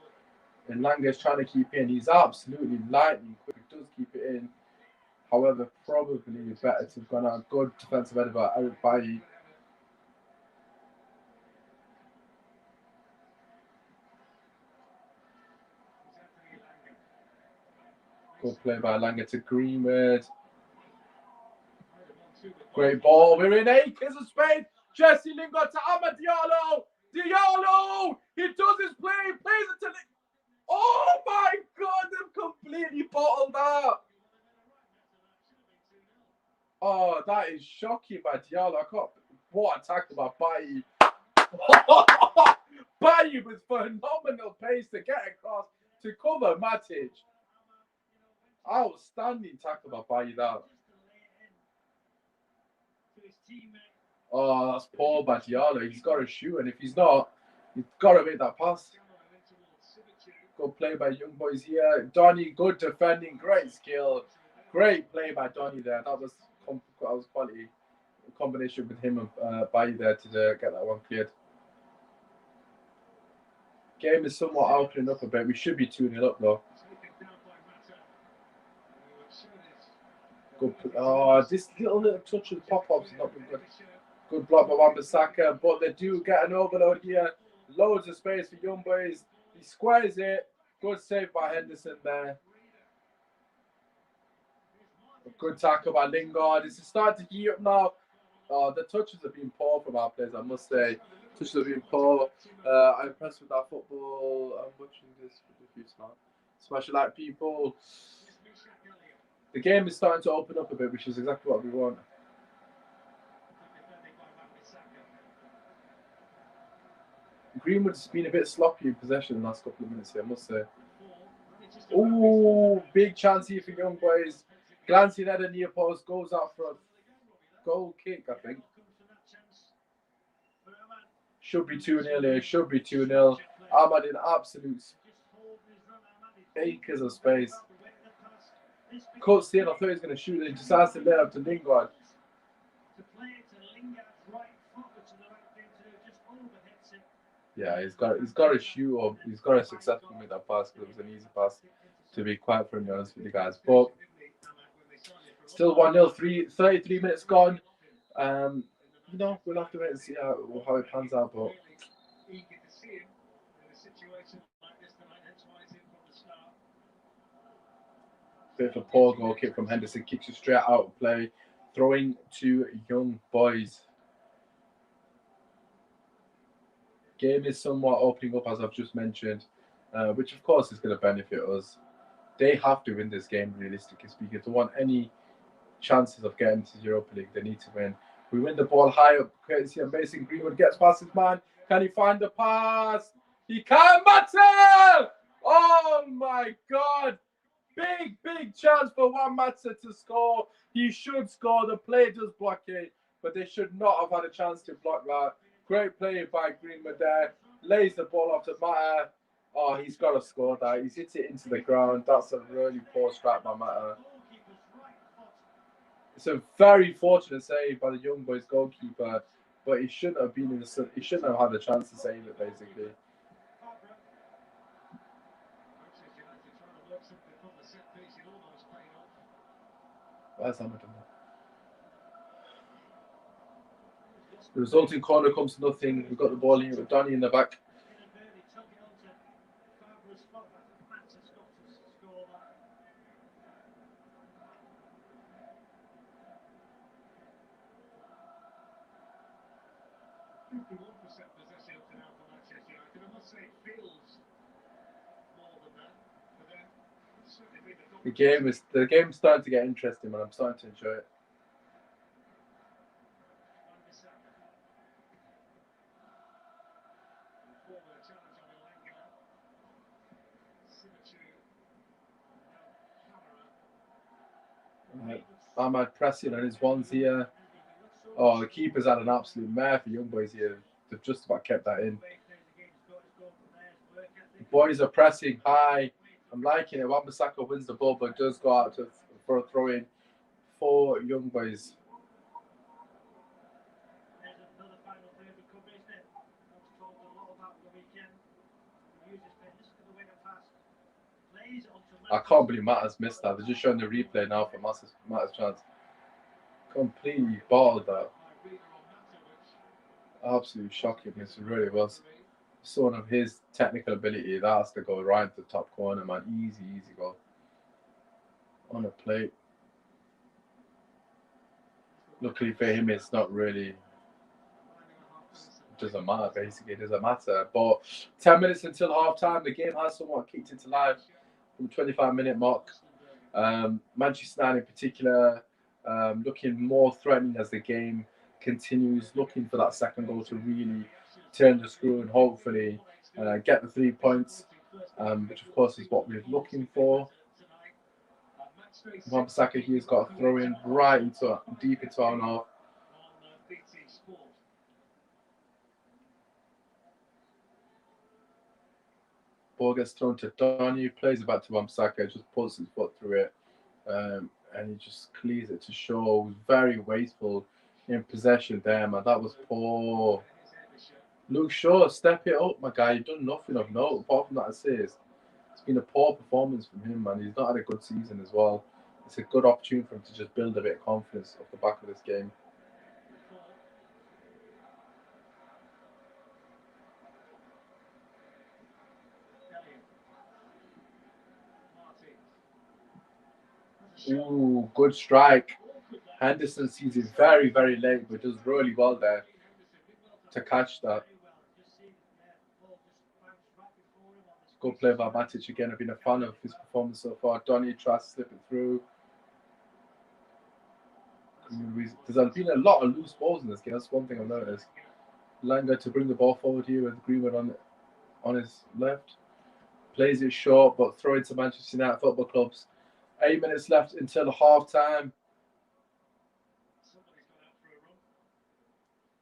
And Langer's trying to keep in. He's absolutely lightning quick. He does keep it in. However, probably better to have gone out. Good defensive header by Eric Bailly. Good play by Langer to Greenwood. Great ball. We're in acres of space. Jesse Lingard to Amad Diallo. Diallo! He does his play. Plays it to Oh my God! They've completely bottled that. Oh, that is shocking by Diallo. I can't. What a tackle by Bailly. Bailly with phenomenal pace to get across to cover Matic. Outstanding tackle by Bailly that. Oh, that's poor by Diallo. He's got to shoot, and if he's not, he's got to make that pass. Good play by Young Boys here. Donny, good defending, great skill. Great play by Donny there. That was quality. A combination with him and Bailly there to get that one cleared. Game is somewhat opening up a bit. We should be 2-0 up though. Good. Oh, this little touch of pop-ups has not been good. Good block by Wan-Bissaka, but they do get an overload here. Loads of space for Young Boys. He squares it. Good save by Henderson there. A good tackle by Lingard. It's starting to heat up now. The touches have been poor from our players, I must say. Touches have been poor. I'm impressed with our football. I'm watching this with a few Smash it like people. The game is starting to open up a bit, which is exactly what we want. Greenwood's been a bit sloppy in possession in the last couple of minutes here, I must say. Oh, big chance here for Young Boys. Glancing at the near post, goes out for a goal kick, I think. Should be 2-0 here, should be 2-0. Ahmad in absolute acres of space. Cuts in, I thought he was going to shoot, and he decides to lay up to Lingard. Yeah, he's got to shoot up. He's got to successfully make that pass because it was an easy pass, to be quite frankly honest with you guys. But still 1-0, 33 minutes gone. We'll have to wait and see how it pans out. But bit of a poor goal kick from Henderson, kicks it straight out of play, throwing to Young Boys. Game is somewhat opening up, as I've just mentioned, which of course is going to benefit us. They have to win this game, realistically speaking. If they want any chances of getting to the Europa League, they need to win. We win the ball high up, courtesy of Mason Greenwood, gets past his man. Can he find the pass? He can, Matza! Oh my God! Big chance for Juan Matza to score. He should score. The play does block it, but they should not have had a chance to block that. Great play by Greenwood there. Lays the ball off to Mata. Oh, he's got to score that. He's hit it into the ground. That's a really poor strike by Mata. It's a very fortunate save by the Young Boys goalkeeper, but he shouldn't have been in the. He shouldn't have had a chance to save it, basically. Where's Hamilton? The resulting corner comes to nothing. We've got the ball here with Donny in the back. The game's starting to get interesting, and I'm starting to enjoy it. Ahmad pressing on his ones here. Oh, the keeper's had an absolute mare for young boys here. They've just about kept that in. The boys are pressing high. I'm liking it. Wan-Bissaka wins the ball, but does go out for a throw in for young boys. I can't believe Matt has missed that. They're just showing the replay now for Matt's chance. Completely bottled that. Absolutely shocking. This really was. Sort of his technical ability. That has to go right to the top corner, man. Easy, easy goal. On a plate. Luckily for him, it's not really. Doesn't matter, basically. It doesn't matter. But 10 minutes until half time, the game has somewhat kicked into life from the 25-minute mark. Manchester United in particular looking more threatening as the game continues, looking for that second goal to really turn the screw and hopefully get the 3 points, which of course is what we're looking for. Wan-Bissaka here's got a throw in right into deep into our half. Ball gets thrown to Donny, plays it back to Wan-Bissaka, just pulls his foot through it, and he just clears it to Shaw. Very wasteful in possession there, man. That was poor. Luke Shaw, step it up, my guy. You've done nothing of note apart from that assist. It's been a poor performance from him, man. He's not had a good season as well. It's a good opportunity for him to just build a bit of confidence off the back of this game. Ooh, good strike. Henderson sees it very, very late, but does really well there to catch that. Good play by Matic again. I've been a fan of his performance so far. Donny tries to slip it through. There's been a lot of loose balls in this game. That's one thing I've noticed. Langer to bring the ball forward here with Greenwood on his left. Plays it short, but throw it to Manchester United Football Club's. 8 minutes left until half time.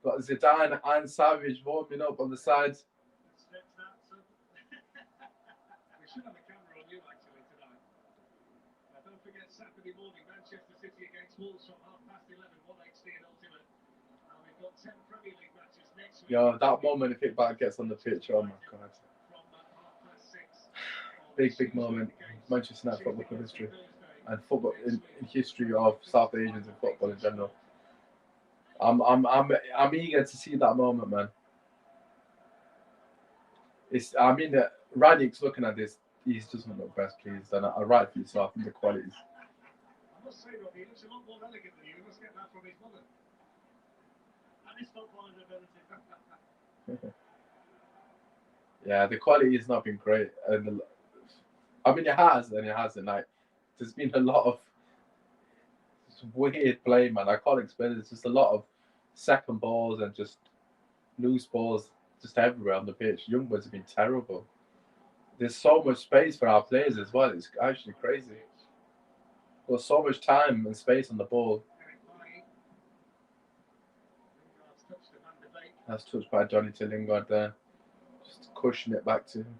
Got Zidane and Savage warming up on the sides. We should have a camera on you actually tonight. Don't forget Saturday morning, Manchester City against Wolves from 11:30, 1HD and Ultimate. And we've got 10 Premier League matches next week. Yo, that moment if it back gets on the pitch, oh my god. Big, big moment. Manchester United football club history. And football in history of South Asians and football in general. I'm eager to see that moment, man. Radik's looking at this. He doesn't look best pleased, and I rightfully so. I think the qualities. I must say, Robbie, he looks a lot more elegant than you. He must get that from his mother. And his footballing ability. Yeah, the quality has not been great, and it has, and it hasn't. Like, there's been a lot of weird play, man. I can't explain it. It's just a lot of second balls and just loose balls just everywhere on the pitch. Young boys have been terrible. There's so much space for our players as well. It's actually crazy. There's so much time and space on the ball. That's touched by Johnny to Lingard there. Just cushioning it back to him.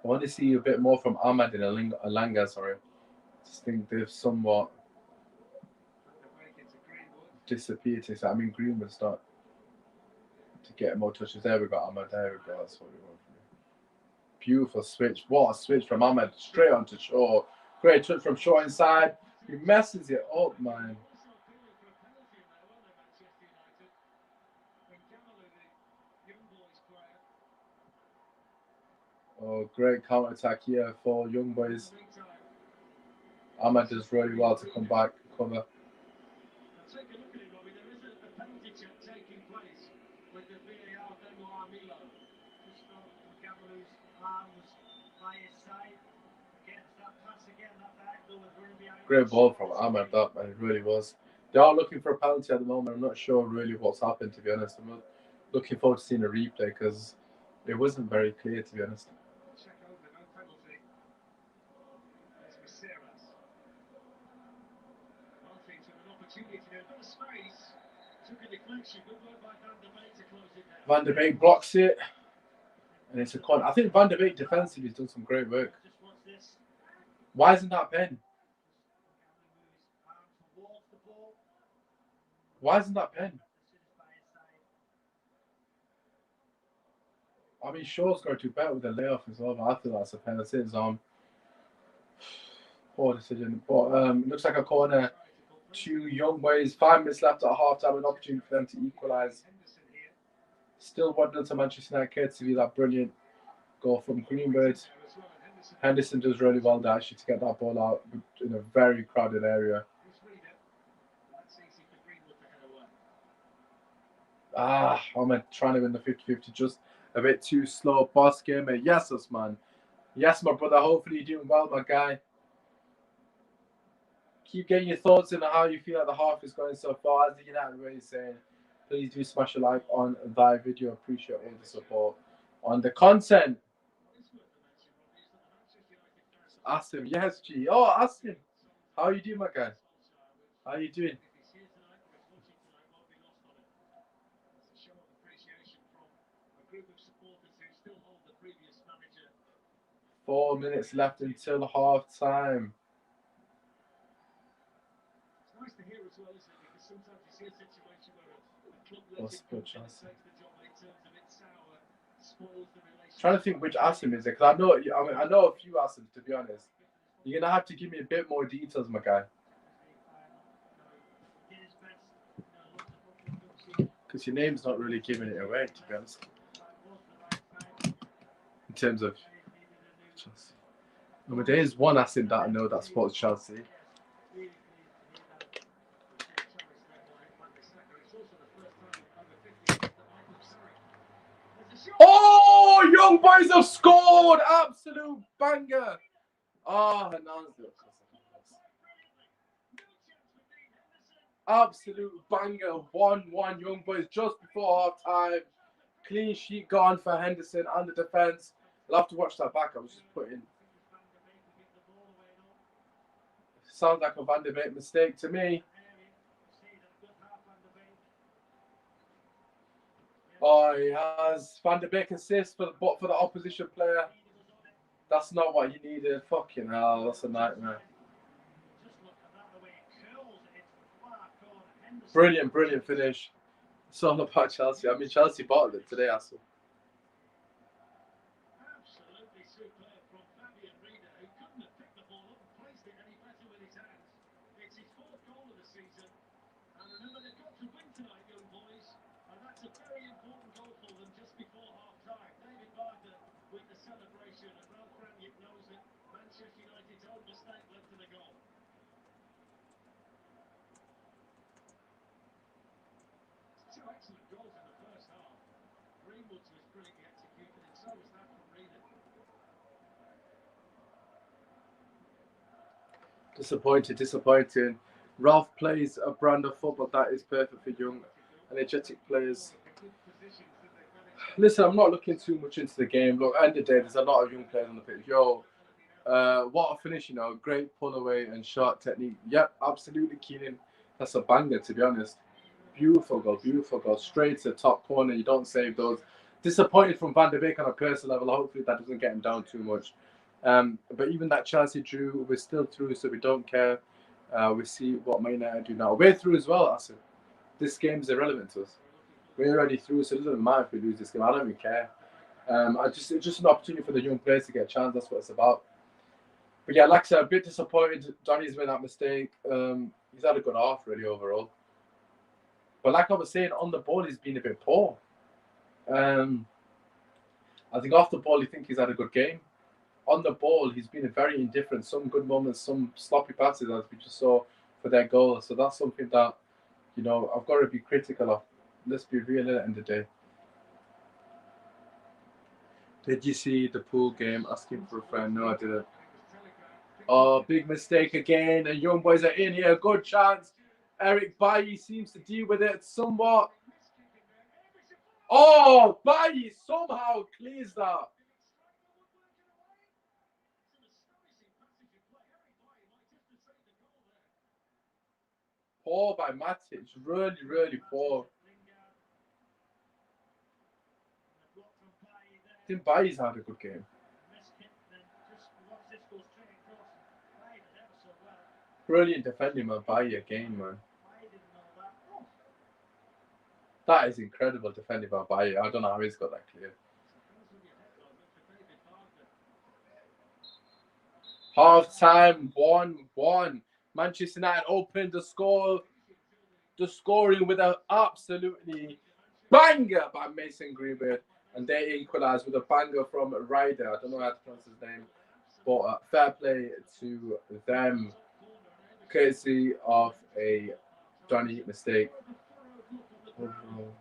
I want to see a bit more from Ahmad and Alanga, sorry. I just think they've somewhat disappeared. Greenwood start to get more touches. There we go, Ahmad. There we go. That's what we want from him. Beautiful switch. What a switch from Ahmad. Straight onto Shaw. Great touch from Shaw inside. He messes it up, man. Oh, great counter attack here for young boys. Ahmad does really well to come back, cover. Take a look at it, Robbie. There is a penalty check taking place with the VAR Benoit Milo. Just on Gamalou's arms by his side. Against that pass again, that diagonal was really behind. Great ball from Ahmad, that man. It really was. They are looking for a penalty at the moment. I'm not sure really what's happened, to be honest. I'm looking forward to seeing a replay because It wasn't very clear, to be honest. Van der Beek blocks it, and it's a corner. I think Van der Beek defensively has done some great work. Why isn't that pen? Why isn't that pen? I mean, Shaw's got to do better with the layoff as well, but I feel that's a pen. That's his arm. Poor decision. But looks like a corner to Young Boys. 5 minutes left at half time, an opportunity for them to equalise. Still 1-0 to Manchester United, courtesy of that brilliant goal from Greenwood. Henderson does really well there actually to get that ball out in a very crowded area. I'm trying to win the 50-50, just a bit too slow. Boss gamer, yes, man. Yes, my brother. Hopefully you're doing well, my guy. Keep getting your thoughts in on how you feel like the half is going so far. As the United way is saying, please do smash a like on that video. Appreciate all the support on the content. Ask him. Yes, G. Oh, ask him. How are you doing, my guy? How are you doing? 4 minutes left until half time. Trying to think which Asim is it, because I know a few Asims, to be honest. You're gonna have to give me a bit more details, my guy. Because your name's not really giving it away, to be honest. In terms of Chelsea. Well, there is one Asim that I know that supports Chelsea. Oh, Young Boys have scored! Absolute banger! Oh, Hernandez. Absolute banger. 1-1 Young Boys just before half time. Clean sheet gone for Henderson and the defence. I'll have to watch that back. I was just putting. Sounds like a Van der Beek mistake to me. Oh, he has Van der Beek assist for the opposition player. That's not what you needed. Fucking hell, that's a nightmare. Brilliant, brilliant finish. It's all about Chelsea. I mean, Chelsea bottled it today, Aston. Disappointing. Ralph plays a brand of football that is perfect for young, energetic players. Listen, I'm not looking too much into the game. Look, at the end of the day, there's a lot of young players on the pitch. What a finish, great pull away and shot technique. Yep, absolutely Keenan. That's a banger, to be honest. Beautiful goal. Straight to the top corner. You don't save those. Disappointed from Van der Beek on a personal level. Hopefully that doesn't get him down too much. But even that Chelsea drew, we're still through, so we don't care. We see what Man United do now. We're through as well, Asim. This game is irrelevant to us. We're already through, so it doesn't matter if we lose this game. I don't even care. It's just an opportunity for the young players to get a chance. That's what it's about. But yeah, like I said, a bit disappointed. Johnny's made that mistake. He's had a good half, really, overall. But like I was saying, on the ball, he's been a bit poor. I think off the ball, you think he's had a good game. On the ball, he's been very indifferent. Some good moments, some sloppy passes, as we just saw for their goal. So that's something that, I've got to be critical of. Let's be real at the end of the day. Did you see the pool game? Asking for a friend. No, I didn't. Oh, big mistake again. And Young Boys are in here. Good chance. Eric Bailly seems to deal with it somewhat. Oh, Bailly somehow clears that. Poor by Matic. Really, really poor. I think Bailly's had a good game. Brilliant defending man, Bailly again, man. That is incredible defending by Bailly. I don't know how he's got that clear. Half time, 1-1. Manchester United opened the scoring with an absolutely banger by Mason Greenwood, and they equalised with a banger from Ryder. I don't know how to pronounce his name, but fair play to them, courtesy of a Johnny mistake. Overall.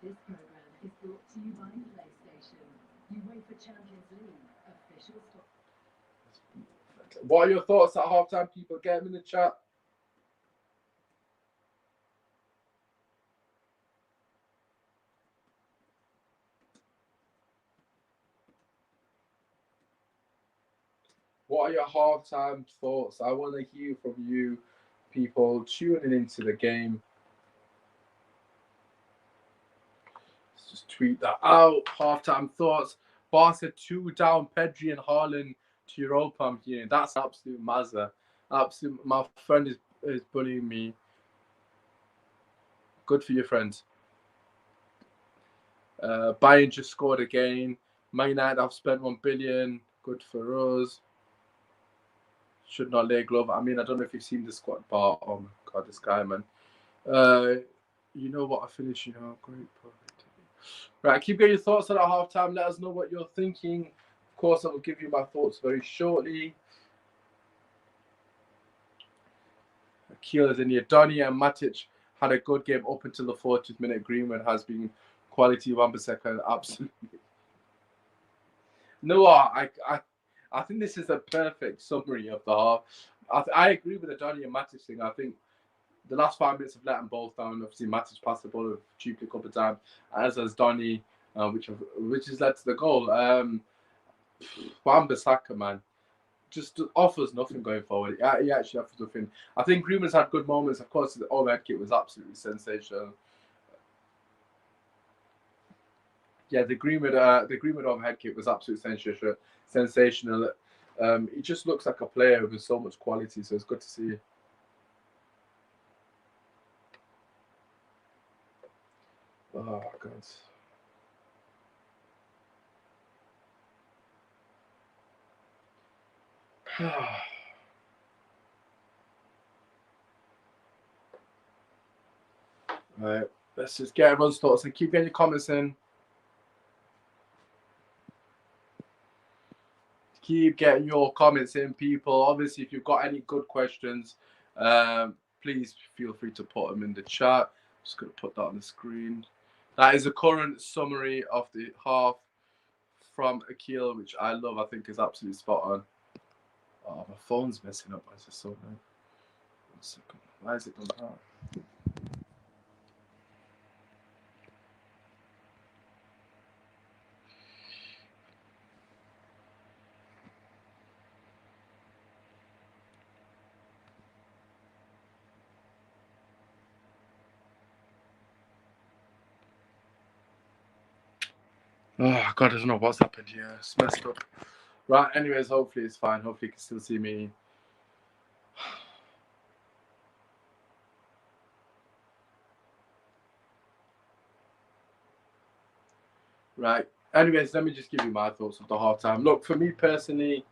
This program is brought to you by PlayStation. You wait for Champions League official stop. What are your thoughts at halftime, people? Get them in the chat. What are your halftime thoughts? I want to hear from you, people tuning into the game. Let's just tweet that out. Halftime thoughts. Barca 2 down, Pedri and Haaland to Europa. I'm hearing that's absolute mazza. Absolute. My friend is bullying me. Good for your friends. Bayern just scored again. Man United have spent 1 billion. Good for us. Should not lay glove. I mean, I don't know if you've seen the squad bar. Oh my god, this guy, man. You know what? I finished. You know, great. Right, keep getting your thoughts at half time. Let us know what you're thinking. Of course, I will give you my thoughts very shortly. Akil is in here. Donny and Matic had a good game up until the 40th minute. Greenwood has been quality 1%. Absolutely. No, I think this is a perfect summary of the half. I agree with the Donny and Matic thing. I think the last 5 minutes have let them both down. Obviously, Matic passed the ball cheaply a couple of times, as has Donny, which has led to the goal. Wan-Bissaka, man, just offers nothing going forward. He actually offers nothing. I think Greenwood's had good moments. Of course, the overhead kick was absolutely sensational. Yeah, the Greenwood overhead kick was absolutely sensational. He just looks like a player with so much quality, so it's good to see. Oh god. Right, let's just get everyone's thoughts and keep getting your comments in. Keep getting your comments in, people. Obviously, if you've got any good questions, please feel free to put them in the chat. Just going to put that on the screen. That is a current summary of the half from Akil, which I love. I think is absolutely spot on. Oh, my phone's messing up. Why is it so loud? 1 second. Why is it done that? Oh god, I don't know what's happened here. It's messed up. Right, anyways, hopefully it's fine. Hopefully you can still see me. Right. Anyways, let me just give you my thoughts of the halftime. Look, for me personally,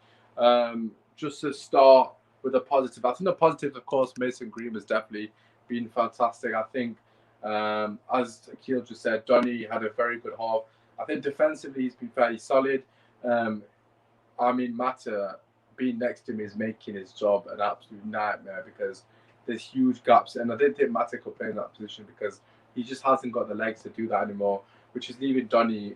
just to start with a positive. I think the positive, of course, Mason Green has definitely been fantastic. I think, as Akil just said, Donny had a very good half. I think defensively he's been fairly solid. I mean, Mata being next to him is making his job an absolute nightmare because there's huge gaps, and I didn't think Mata could play in that position because he just hasn't got the legs to do that anymore, which is leaving Donny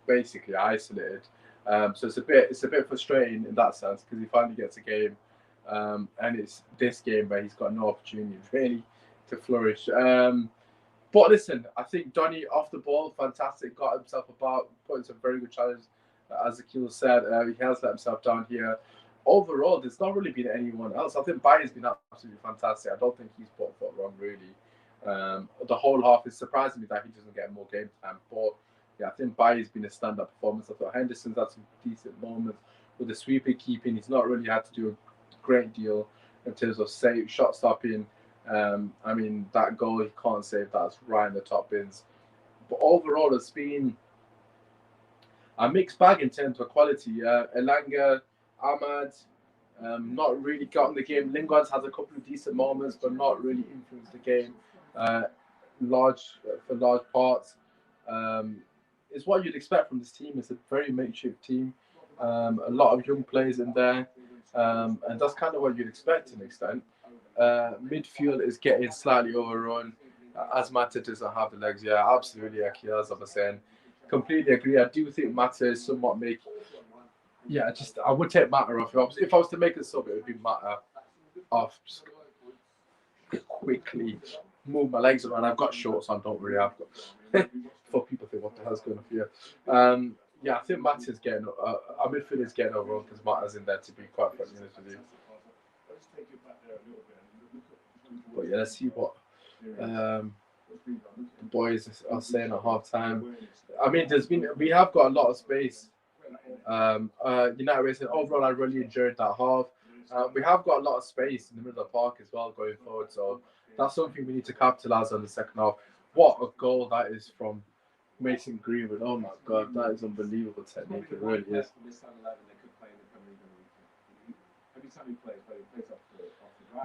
basically isolated. So it's a bit frustrating in that sense because he finally gets a game, and it's this game where he's got no opportunity really to flourish. But listen, I think Donny off the ball, fantastic, got himself about, put in some very good challenges. As Akil said, he has let himself down here. Overall, there's not really been anyone else. I think Bayer's been absolutely fantastic. I don't think he's put foot wrong really. The whole half is surprising me that he doesn't get more game time. But yeah, I think Bayer's been a stand-up performance. I thought Henderson's had some decent moments with the sweeper keeping. He's not really had to do a great deal in terms of save, shot stopping. I mean, that goal, he can't save. That's right in the top bins. But overall, it's been a mixed bag in terms of quality. Elanga, Ahmad, not really got in the game. Lingard's had a couple of decent moments, but not really influenced the game for large parts. It's what you'd expect from this team. It's a very makeshift team. A lot of young players in there, and that's kind of what you'd expect to an extent. Midfield is getting slightly overrun. As Mata doesn't have the legs, yeah, absolutely. As I was saying, completely agree. I do think Mata is somewhat making. Yeah, I would take Mata off. If I was to make a sub, it would be Mata off. Just quickly move my legs around. I've got shorts on, don't worry. I've got. Before people think, what the hell's going on here? Yeah, I think Mata's getting. Our midfield is getting overrun because Mata's in there. To be quite honest with you. But yeah, let's see what the boys are saying at half time. I mean, we have got a lot of space. United Racing overall, I really enjoyed that half. We have got a lot of space in the middle of the park as well going forward, so that's something we need to capitalise on the second half. What a goal that is from Mason Greenwood! Oh my God, that is unbelievable technique. It really is.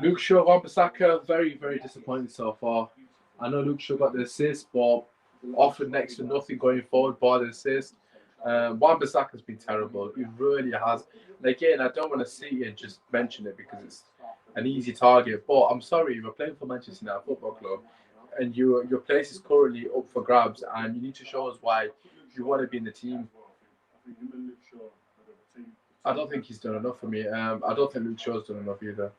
Luke Shaw, Wan-Bissaka, very, very disappointing so far. I know Luke Shaw got the assist, but offered next to nothing going forward by the assist. Wan-Bissaka's been terrible. He really has. And again, I don't want to sit here and just mention it because it's an easy target. But I'm sorry, you're playing for Manchester United Football Club, and your place is currently up for grabs, and you need to show us why you want to be in the team. I don't think he's done enough for me. I don't think Luke Shaw's done enough either.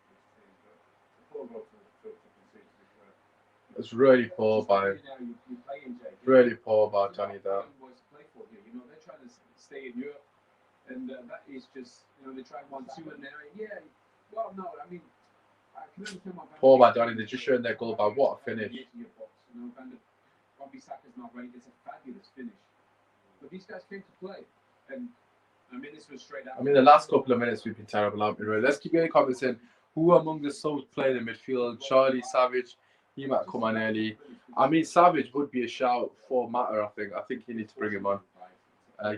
It's really poor by Johnny there. They're trying to stay in Europe, and that is just they try 1-2 and they're well, no, I mean, I can understand my. Poor by Johnny. They're just showing their goal by what a finish. Wan-Bissaka's not ready. It's a fabulous finish, but these guys came to play, and I mean this was straight out. I mean the last couple of minutes we've been terrible, haven't we? Really? Let's keep getting comments in. Who among the subs playing in midfield? Charlie, Savage. He might come on early. I mean, Savage would be a shout for Mata, I think. I think you need to bring him on.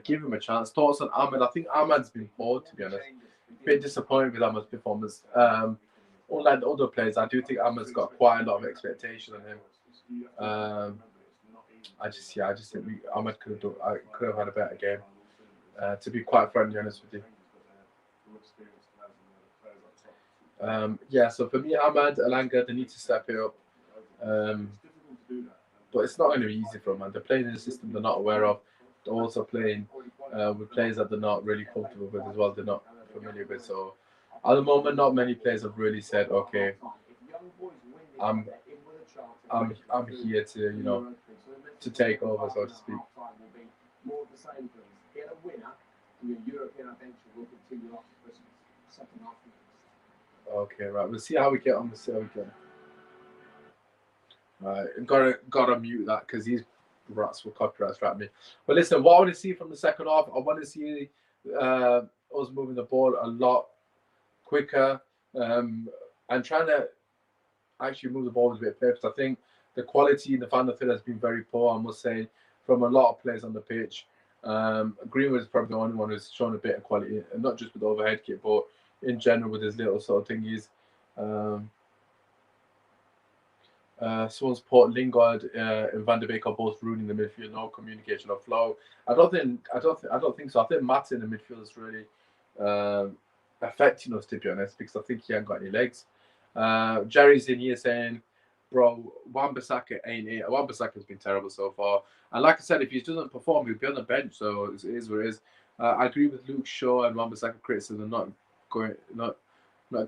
Give him a chance. Thoughts on Ahmed? I think Ahmed's been poor, to be honest. A bit disappointed with Ahmed's performance. Unlike the other players, I do think Ahmed's got quite a lot of expectation on him. I just think Ahmed could have had a better game. To be quite frankly honest with you. Yeah, so for me, Ahmed, Elanga, they need to step it up. But it's not going to be easy for them, man. They're playing in a system they're not aware of. They're also playing with players that they're not really comfortable with as well. They're not familiar with. So at the moment, not many players have really said, "Okay, I'm here to to take over, so to speak." Okay, right. We'll see how we get on. Right, gotta mute that because these rats will copyright strike me. But listen, what I want to see from the second half, I want to see us moving the ball a lot quicker and trying to actually move the ball with a bit of purpose. I think the quality in the final third has been very poor, I must say, from a lot of players on the pitch. Greenwood is probably the only one who's shown a bit of quality, and not just with the overhead kick, but in general with his little sort of thingies. Swans Port, Lingard, and Van der Beek are both ruining the midfield. No communication or flow. I don't think so. I think Matt in the midfield is really affecting us, to be honest, because I think he hasn't got any legs. Jerry's in here saying bro, Wan-Bissaka ain't it. Wan-Bissaka's been terrible so far. And like I said, if he doesn't perform, he'll be on the bench. So it is what it is. I agree with Luke Shaw and Wan-Bissaka criticism, not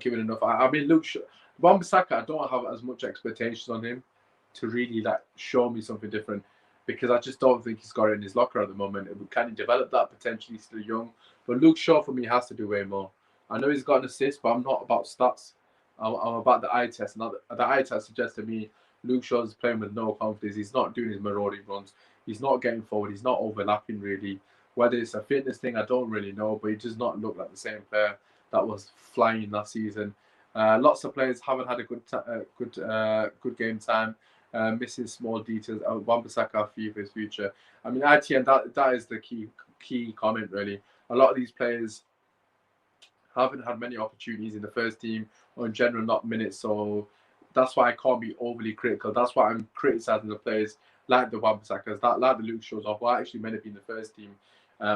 giving enough. I mean, Luke Shaw, Wan-Bissaka, I don't have as much expectations on him to really like show me something different, because I just don't think he's got it in his locker at the moment. Can he develop that potentially? He's still young. But Luke Shaw, for me, has to do way more. I know he's got an assist, but I'm not about stats. I'm about the eye test. And the eye test suggests to me Luke Shaw's playing with no confidence. He's not doing his marauding runs. He's not getting forward. He's not overlapping, really. Whether it's a fitness thing, I don't really know. But he does not look like the same player that was flying last season. Lots of players haven't had a good game time. Missing small details. Wan-Bissaka for his future. I mean, ITN, that is the key comment, really. A lot of these players haven't had many opportunities in the first team, or in general not minutes, so that's why I can't be overly critical. That's why I'm criticising the players like the Wan-Bissakas, like the Luke Shaws, who are actually meant to be in the first team,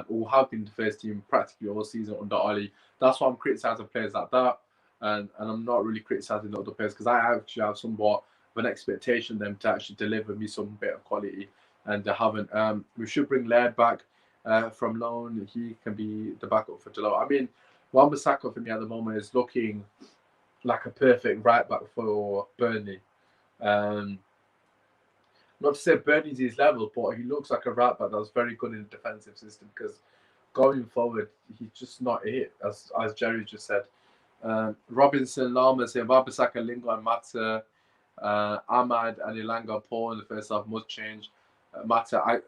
who have been in the first team practically all season under Oli. That's why I'm criticising players like that, and I'm not really criticising the other players, because I actually have somewhat of an expectation of them to actually deliver me some bit of quality, and they haven't. We should bring Laird back from loan. He can be the backup for Delo. I mean, Wan-Bissaka for me at the moment is looking like a perfect right back for Burnley. Not to say Burnley's his level, but he looks like a right back that's very good in the defensive system, because going forward, he's just not it, as Jerry just said. Robinson, Lama, saying Wan-Bissaka, Lingard, Mata, Ahmad, and Ilanga Paul in the first half must change.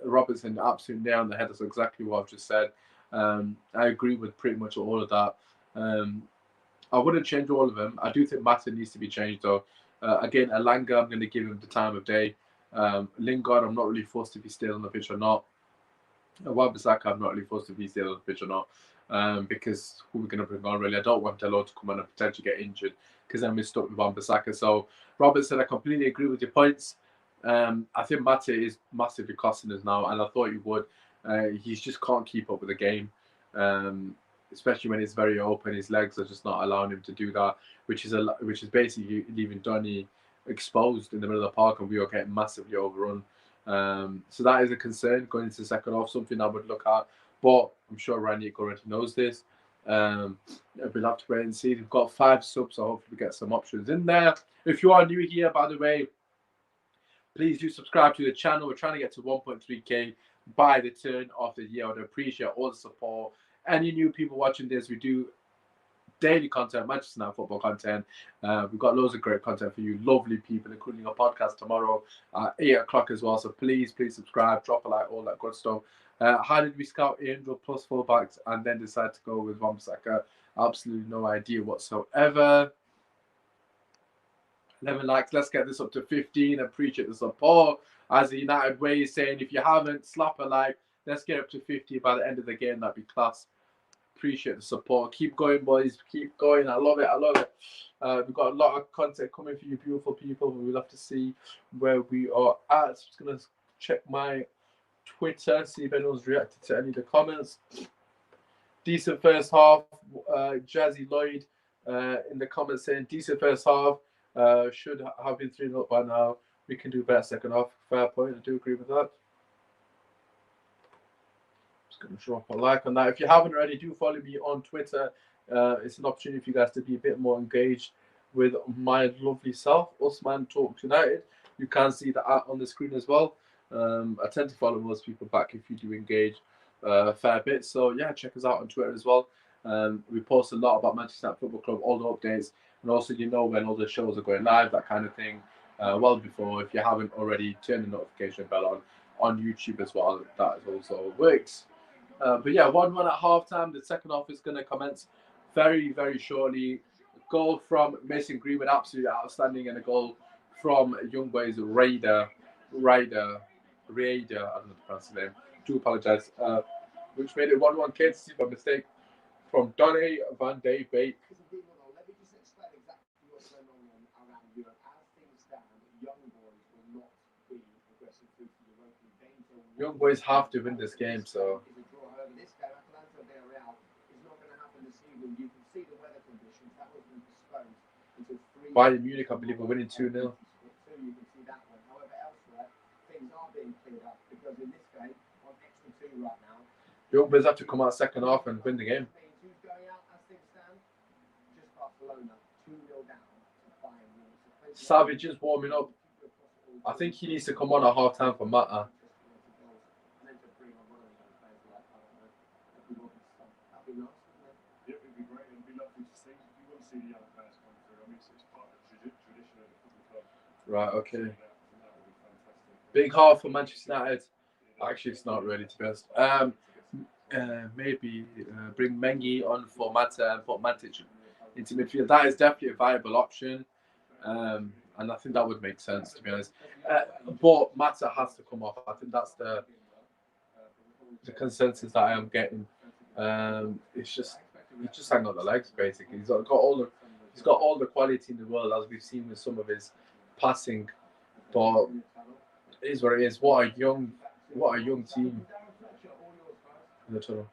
Robinson, absolutely nail on the head. That's exactly what I've just said. I agree with pretty much all of that. I wouldn't change all of them. I do think Mata needs to be changed, though. Again, Elanga, I'm going to give him the time of day. Lingard, I'm not really forced if he stays on the pitch or not. Wan-Bissaka, I'm not really forced if he stays on the pitch or not. Because who we're going to bring on, really? I don't want Delo to come on and potentially get injured, because then we're stuck with Wan-Bissaka. So, Robertson, I completely agree with your points. I think Mata is massively costing us now, and I thought he would. He just can't keep up with the game, especially when it's very open. His legs are just not allowing him to do that, which is basically leaving Donny exposed in the middle of the park, and we are getting massively overrun. So that is a concern going into the second half, something I would look at. But I'm sure Ranić already knows this. We'll have to wait and see. We've got 5 subs, so hopefully we get some options in there. If you are new here, by the way, please do subscribe to the channel. We're trying to get to 1.3k by the turn of the year. I would appreciate all the support. Any new people watching this, we do daily content, Manchester United football content. We've got loads of great content for you, lovely people, including a podcast tomorrow at 8 o'clock as well. So please subscribe, drop a like, all that good stuff. How did we scout 800 plus fullbacks and then decide to go with Wan-Bissaka? Absolutely no idea whatsoever. 11 likes. Let's get this up to 15. Appreciate the support. As the United way is saying, if you haven't, slap a like. Let's get up to 50 by the end of the game. That'd be class. Appreciate the support. Keep going, boys. Keep going. I love it. We've got a lot of content coming for you, beautiful people. We'd love to see where we are at. Just going to check my Twitter, see if anyone's reacted to any of the comments. Decent first half. Jazzy Lloyd in the comments saying, decent first half. Should have been 3-0 by now. We can do better second half. Fair point. I do agree with that. Just going to drop a like on that. If you haven't already, do follow me on Twitter. It's an opportunity for you guys to be a bit more engaged with my lovely self, Usman Talks United. You can see the art on the screen as well. I tend to follow most people back if you do engage a fair bit. So yeah, check us out on Twitter as well. We post a lot about Manchester United Football Club, all the updates, and also when all the shows are going live, that kind of thing. Well before, if you haven't already, turn the notification bell on YouTube as well. That also works. But yeah, 1-1 at halftime. The second half is going to commence very, very shortly. Goal from Mason Greenwood, absolutely outstanding, and a goal from Young Boys Raider. I don't know the pronounce the name. Do apologise. Which made it 1-1. Can't see by mistake from Donny van de Beek. Let me just explain exactly what's going on around Europe. As things stand, young boys will not be progressing through to the European games. Young Boys have to win this game, so. This game, Atalanta Villarreal, is not going to happen this evening. You can see the weather conditions. That was been postponed until 3. Bayern Munich, I believe, are winning 2-0. So you can being cleared up because in this game, on extra 2 right now, Young Boys have to come out second half and win the game. means who's going out as things stand? Just Barcelona, 2-0 down to Bayern Munich. Savage is warming up. I think he needs to come on at half time for Mata. And then to bring on one of those players like, I don't know, that'd be nice, wouldn't it? Yeah, it'd be great. It'd be lovely to see. You want to see the young players come through. I mean, it's part of the tradition of the football club. Right, okay. That would be fantastic. Big half for Manchester United. Actually, it's not really, to be honest. Maybe bring Mengi on for Mata and put Matic into midfield. That is definitely a viable option. And I think that would make sense, to be honest. But Mata has to come off. I think that's the consensus that I am getting. It's just he's just hanging on the legs, basically. He's got all the quality in the world, as we've seen with some of his passing. But it is what it is. What a young team in the tunnel.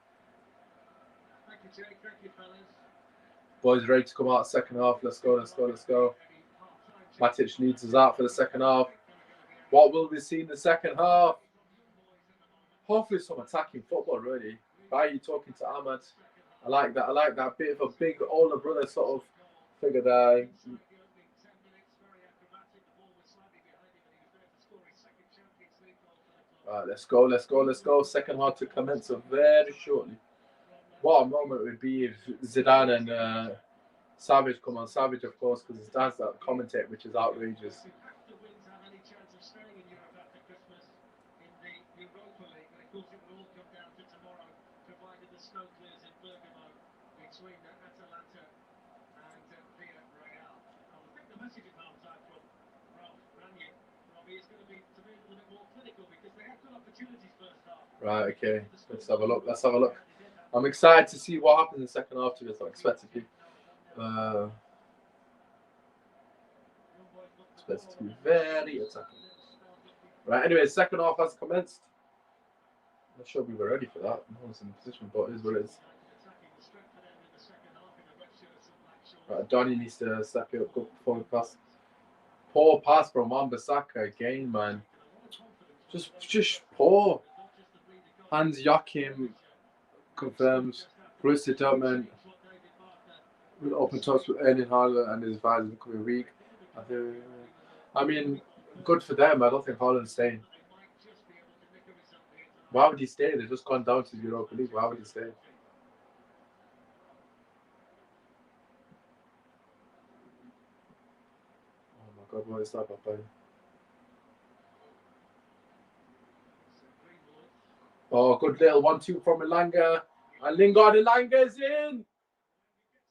Boys ready to come out second half. Let's go. Matic needs us out for the second half. What will we see in the second half? Hopefully some attacking football, really. Why are you talking to Ahmad? I like that bit of a big older brother sort of figure there. Right, let's go. Second half to commence very shortly. What a moment it would be if Zidane and Savage come on. Savage, of course, because his dad's that commentate, which is outrageous. Right, okay. Let's have a look. I'm excited to see what happens in the second half to this unexpectedly. Expected to be very attacking. Right, anyway, second half has commenced. I'm not sure we were ready for that. No one's in the position, but it is what it is. Right, Donny needs to step it up, go forward pass. Poor pass from Wan-Bissaka again, man. Just poor. Hans Joachim confirms Borussia Dortmund will open talks with Erling Haaland and his advisor in the coming week. I mean, good for them. I don't think Haaland's staying. Why would he stay? They've just gone down to the Europa League. Why would he stay? Oh my God, what is that about? Oh, good little 1-2 from Elanga. And Elanga's in.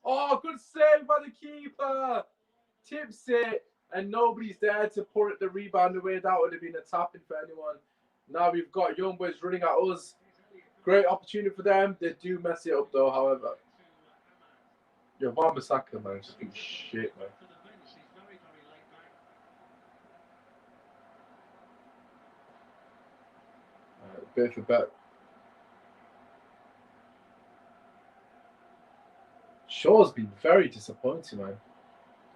Oh, good save by the keeper. Tips it. And nobody's there to put it the rebound away. That would have been a tapping for anyone. Now we've got young boys running at us. Great opportunity for them. They do mess it up though, however. Yo, Wan-Bissaka, man. Just been shit, man. Bit for bet. Shaw's been very disappointing, man.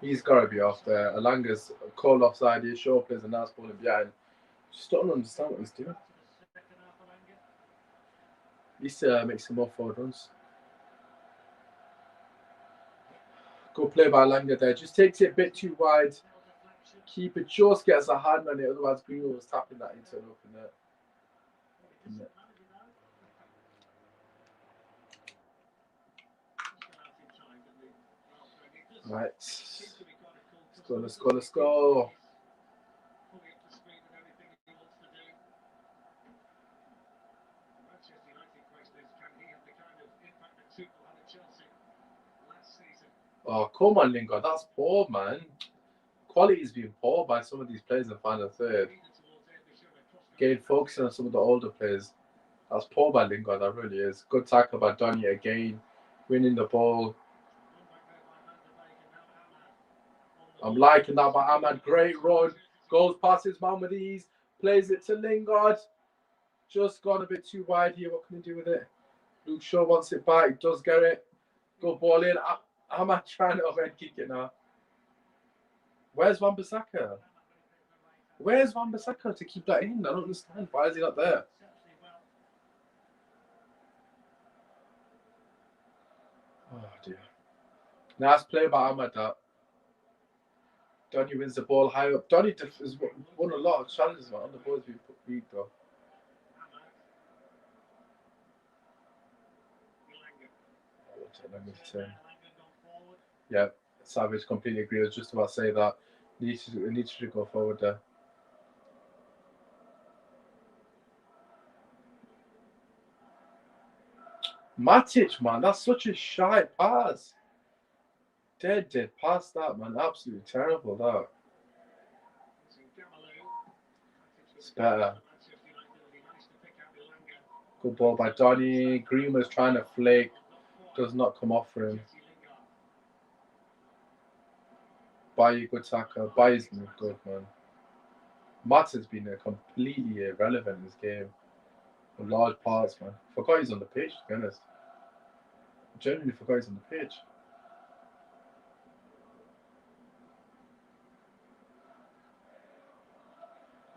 He's got to be off there. Alanga's called offside here. Shaw plays a nice ball in behind. Just don't understand what he's doing. He needs to make some more forward runs. Good play by Alanga there. Just takes it a bit too wide. Keeper just gets a hand on it. Otherwise, Greenwood was tapping that into an open net. Right. Let's go. Oh, come on, Lingard. That's poor, man. Quality's been poor by some of these players in final third. Again, focusing on some of the older players. That's poor by Lingard, that really is. Good tackle by Donny again. Winning the ball. I'm liking that by Ahmad. Great run. Goes past his man with ease. Plays it to Lingard. Just gone a bit too wide here. What can he do with it? Luke Shaw wants it back. Does get it. Good ball in. Ahmad trying to overhead kick it now. Where's Wan-Bissaka? Where's Wan-Bissaka to keep that in? I don't understand. Why is he not there? Oh dear. Nice play by Ahmad. That Donny wins the ball high up. Donny has won a lot of challenges, man. On the balls we though. Yeah, Savage completely agree. I was just about to say that. Needs to go forward there. Matic, man, that's such a shy pass. Dead pass that, man. Absolutely terrible, that. It's better. Good ball by Donny. Green was trying to flake. Does not come off for him. Bailly, good tackle. Bailly's been good, man. Matt has been completely irrelevant in this game. For large parts, man. Forgot he's on the pitch, to be honest. Genuinely forgot he's on the pitch.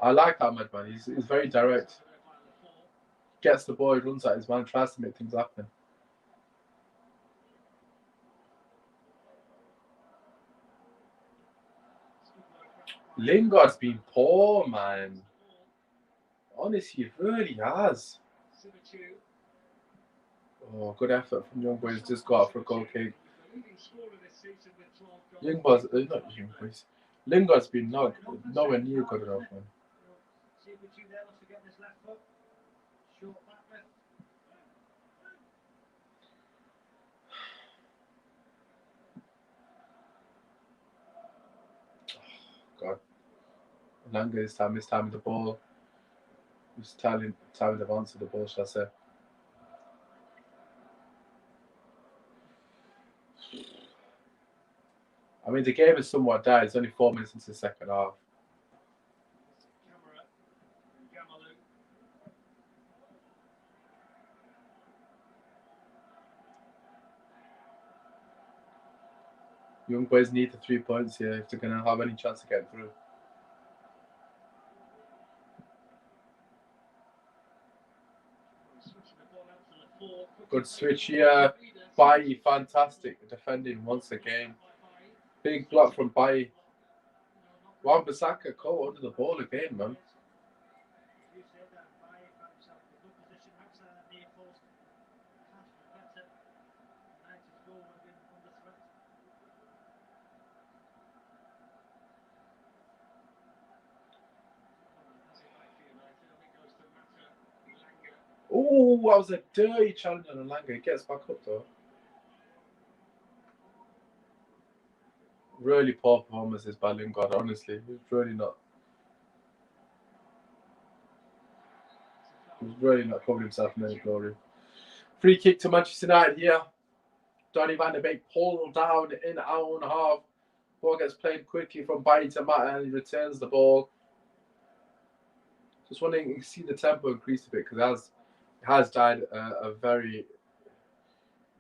I like Ahmed, man. He's very direct. Gets the ball, runs at his man, tries to make things happen. Lingard's been poor, man. Honestly, he really has. Oh, good effort from Young Boys. Just got up for a goal kick. Young Boys, not Young Boys. Lingard's been nowhere near good enough, man. God. Langa this time with the ball. He's time to answer the ball, shall I say. I mean, the game is somewhat died. It's only 4 minutes into the second half. Young Boys need the 3 points here if they're going to have any chance of getting through. Good switch here. Bailly, fantastic defending once again. Big block from Bailly. Wan-Bissaka caught under the ball again, man. Oh, that was a dirty challenge on Langa. He gets back up though. Really poor performances by Lingard, honestly. He's really not. He's really not covered himself in any glory. Free kick to Manchester United here. Donny van de Beek pulled down in our own half. Ball gets played quickly from Bailly to Matt and he returns the ball. Just wanting to see the tempo increase a bit because it has died a very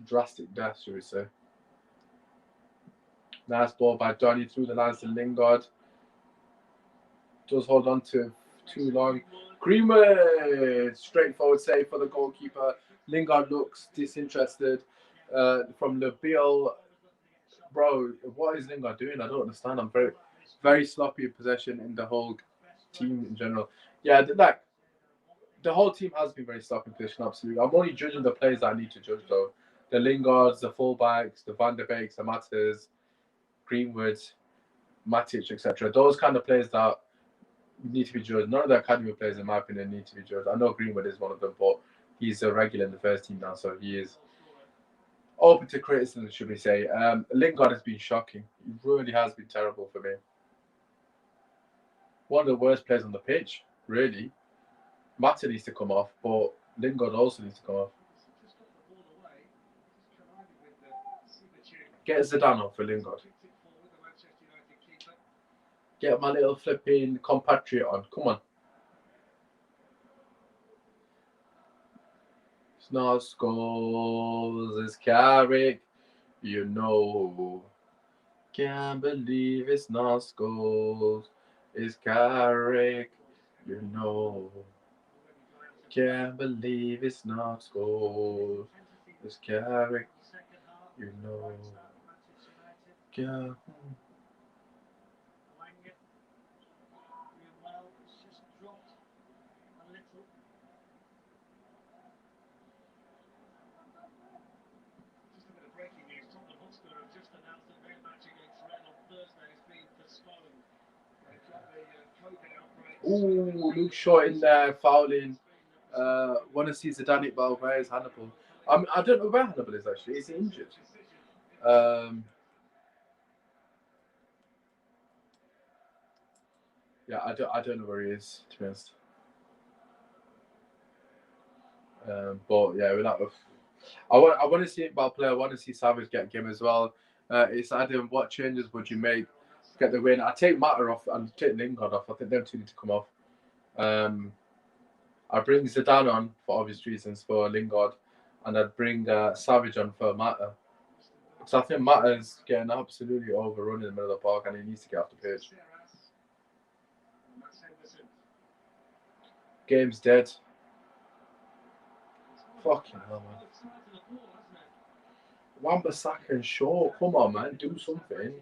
drastic death, should we say. Nice ball by Donny through the lines to Lingard. Does hold on to too long. Greenwood, straightforward save for the goalkeeper. Lingard looks disinterested. From Nabil, bro, what is Lingard doing? I don't understand. I'm very sloppy in possession in the whole team in general. Yeah, the whole team has been very sloppy in possession, absolutely. I'm only judging the players that I need to judge, though. The Lingards, the fullbacks, the Van der Beeks, the Matters, Greenwood, Matic, etc. Those kind of players that need to be judged. None of the academy players, in my opinion, need to be judged. I know Greenwood is one of them, but he's a regular in the first team now, so he is open to criticism, should we say. Lingard has been shocking. He really has been terrible for me. One of the worst players on the pitch, really. Mata needs to come off, but Lingard also needs to come off. Get Zidane off for Lingard. Get my little flipping compatriot on. Come on. It's not Scholes, it's Carrick. You know. Can't believe it's not Scholes. It's Carrick, you know. Can't believe it's not scored. It's Carrick, you know. Yeah. Just a bit of breaking news. Tottenham Hotspur have just announced that their match against Rennes on Thursday has been postponed. They've got the COVID outbreak. Ooh, Luke Shaw in there fouling. Want to see Zidane ball. Where is Hannibal? I don't know where Hannibal is actually. Is he injured? Yeah, I don't know where he is, to be honest. But yeah, we'll have. I want to see it ball play. I want to see Savage get a game as well. It's Adam. What changes would you make? Get the win. I take Matter off and take Lingard off. I think them two need to come off. I bring Zidane on for obvious reasons for Lingard, and I'd bring Savage on for Matter. Because I think Matter's getting absolutely overrun in the middle of the park, and he needs to get off the pitch. Game's dead. Fucking hell, man. Wan-Bissaka and Shaw, come on, man, do something.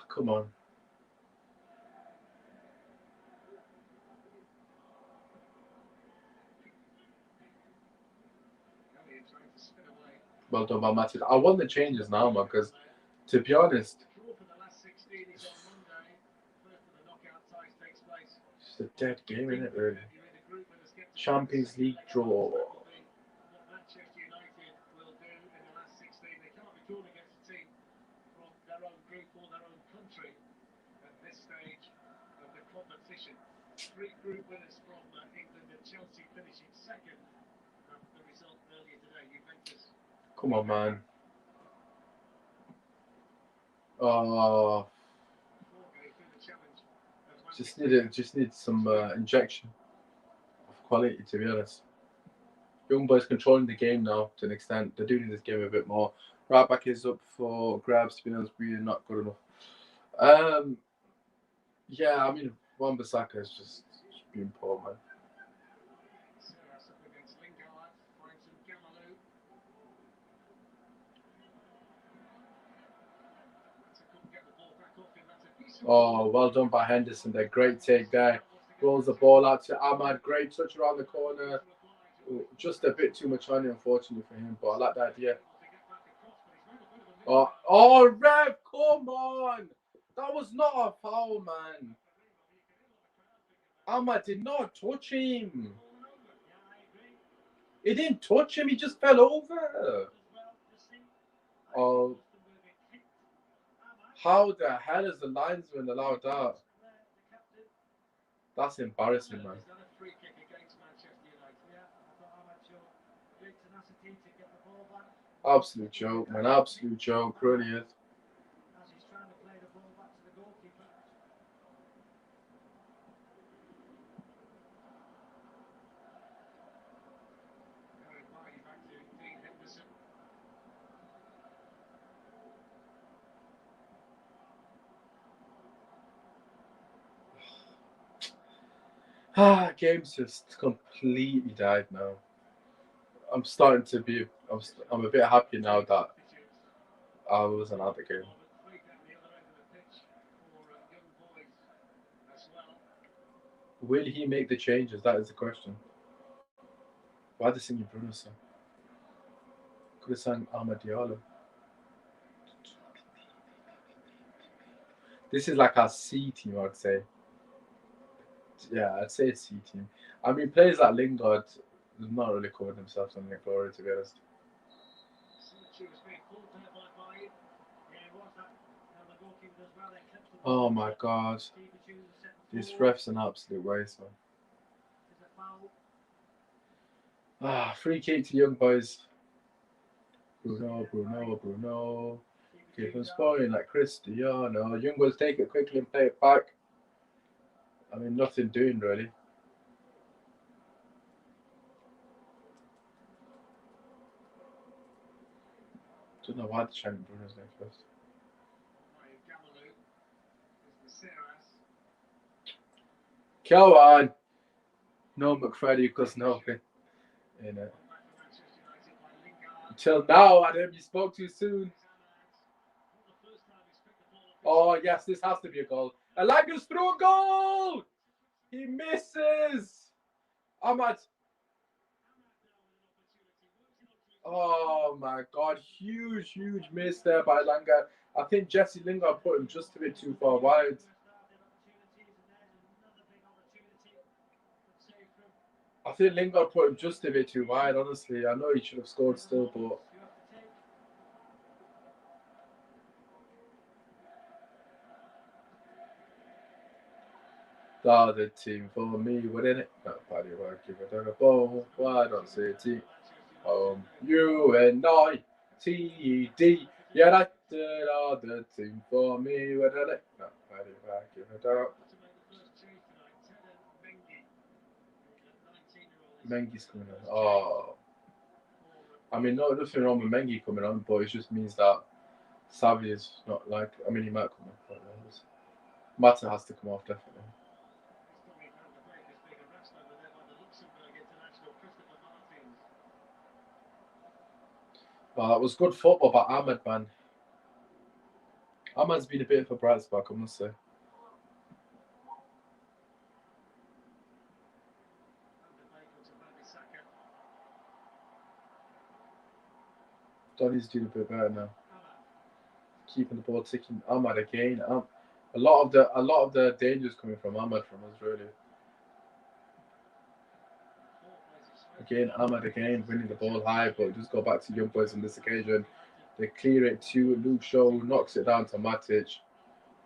Come on. Well done, man, Matthew. I want the changes now, man, because to be honest, it's a dead game, isn't it, really? Champions League draw. Three group winners from England and Chelsea finishing second. The result earlier today, Juventus. Come on, man. Oh, just need some injection of quality, to be honest. Young boys controlling the game now to an extent. They're doing this game a bit more. Right back is up for grabs. To be honest, we're not good enough. Yeah, I mean, Wan-Bissaka is just being poor, man. Oh, well done by Henderson. There, great take there. Rolls the ball out to Ahmad. Great touch around the corner. Ooh, just a bit too much on it, unfortunately for him. But I like the idea. Oh, Rev, come on! That was not a foul, man. Ahmad did not touch him. He didn't touch him. He just fell over. Oh, how the hell is the linesman allowed that? That's embarrassing, man. Absolute joke, man. Absolute joke. Really is. Game's just completely died now. I'm starting to be. I'm a bit happy now that I wasn't at the game. Will he make the changes? That is the question. Why are they singing Bruno song? Could have sang Ahmad Diallo. This is like our C team, I'd say. Yeah, I'd say it's C team. I mean, players like Lingard have not really covered themselves on their glory, to be honest. Oh my god. This ref's an absolute waste, man. Free kick to young boys. Bruno. Keep him spoiling like Cristiano. Young boys take it quickly and play it back. I mean, nothing doing really. Don't know why they changed Bruno's name first. Come on. No McFreddy because nothing in it. Until now, Adam, you spoke too soon. Oh, yes, this has to be a goal. Elanga's through a goal! He misses! Ahmad. Oh, my God. Huge, huge miss there by Elanga. I think Jesse Lingard put him just a bit too far wide. I think Lingard put him just a bit too wide, honestly. I know he should have scored still, but... The other team for me, wouldn't it? Not body work, give it a ball. Why don't say team? UNITED. Yeah, that's the other team for me, wouldn't it? Not body work, give it up. Mengi's coming on. Oh. I mean, nothing wrong with Mengi coming on, but it just means that Savvy is not like. I mean, he might come off, but Mata has to come off, definitely. Well, that was good football by Ahmed, man. Ahmed's been a bit of a bright spark, I must say. Donny's doing a bit better now. Keeping the ball ticking. Ahmad again. A lot of the dangers coming from Ahmad from us, really. Again, Ahmad again winning the ball high, but just go back to young boys on this occasion. They clear it to Luke Shaw, knocks it down to Matic.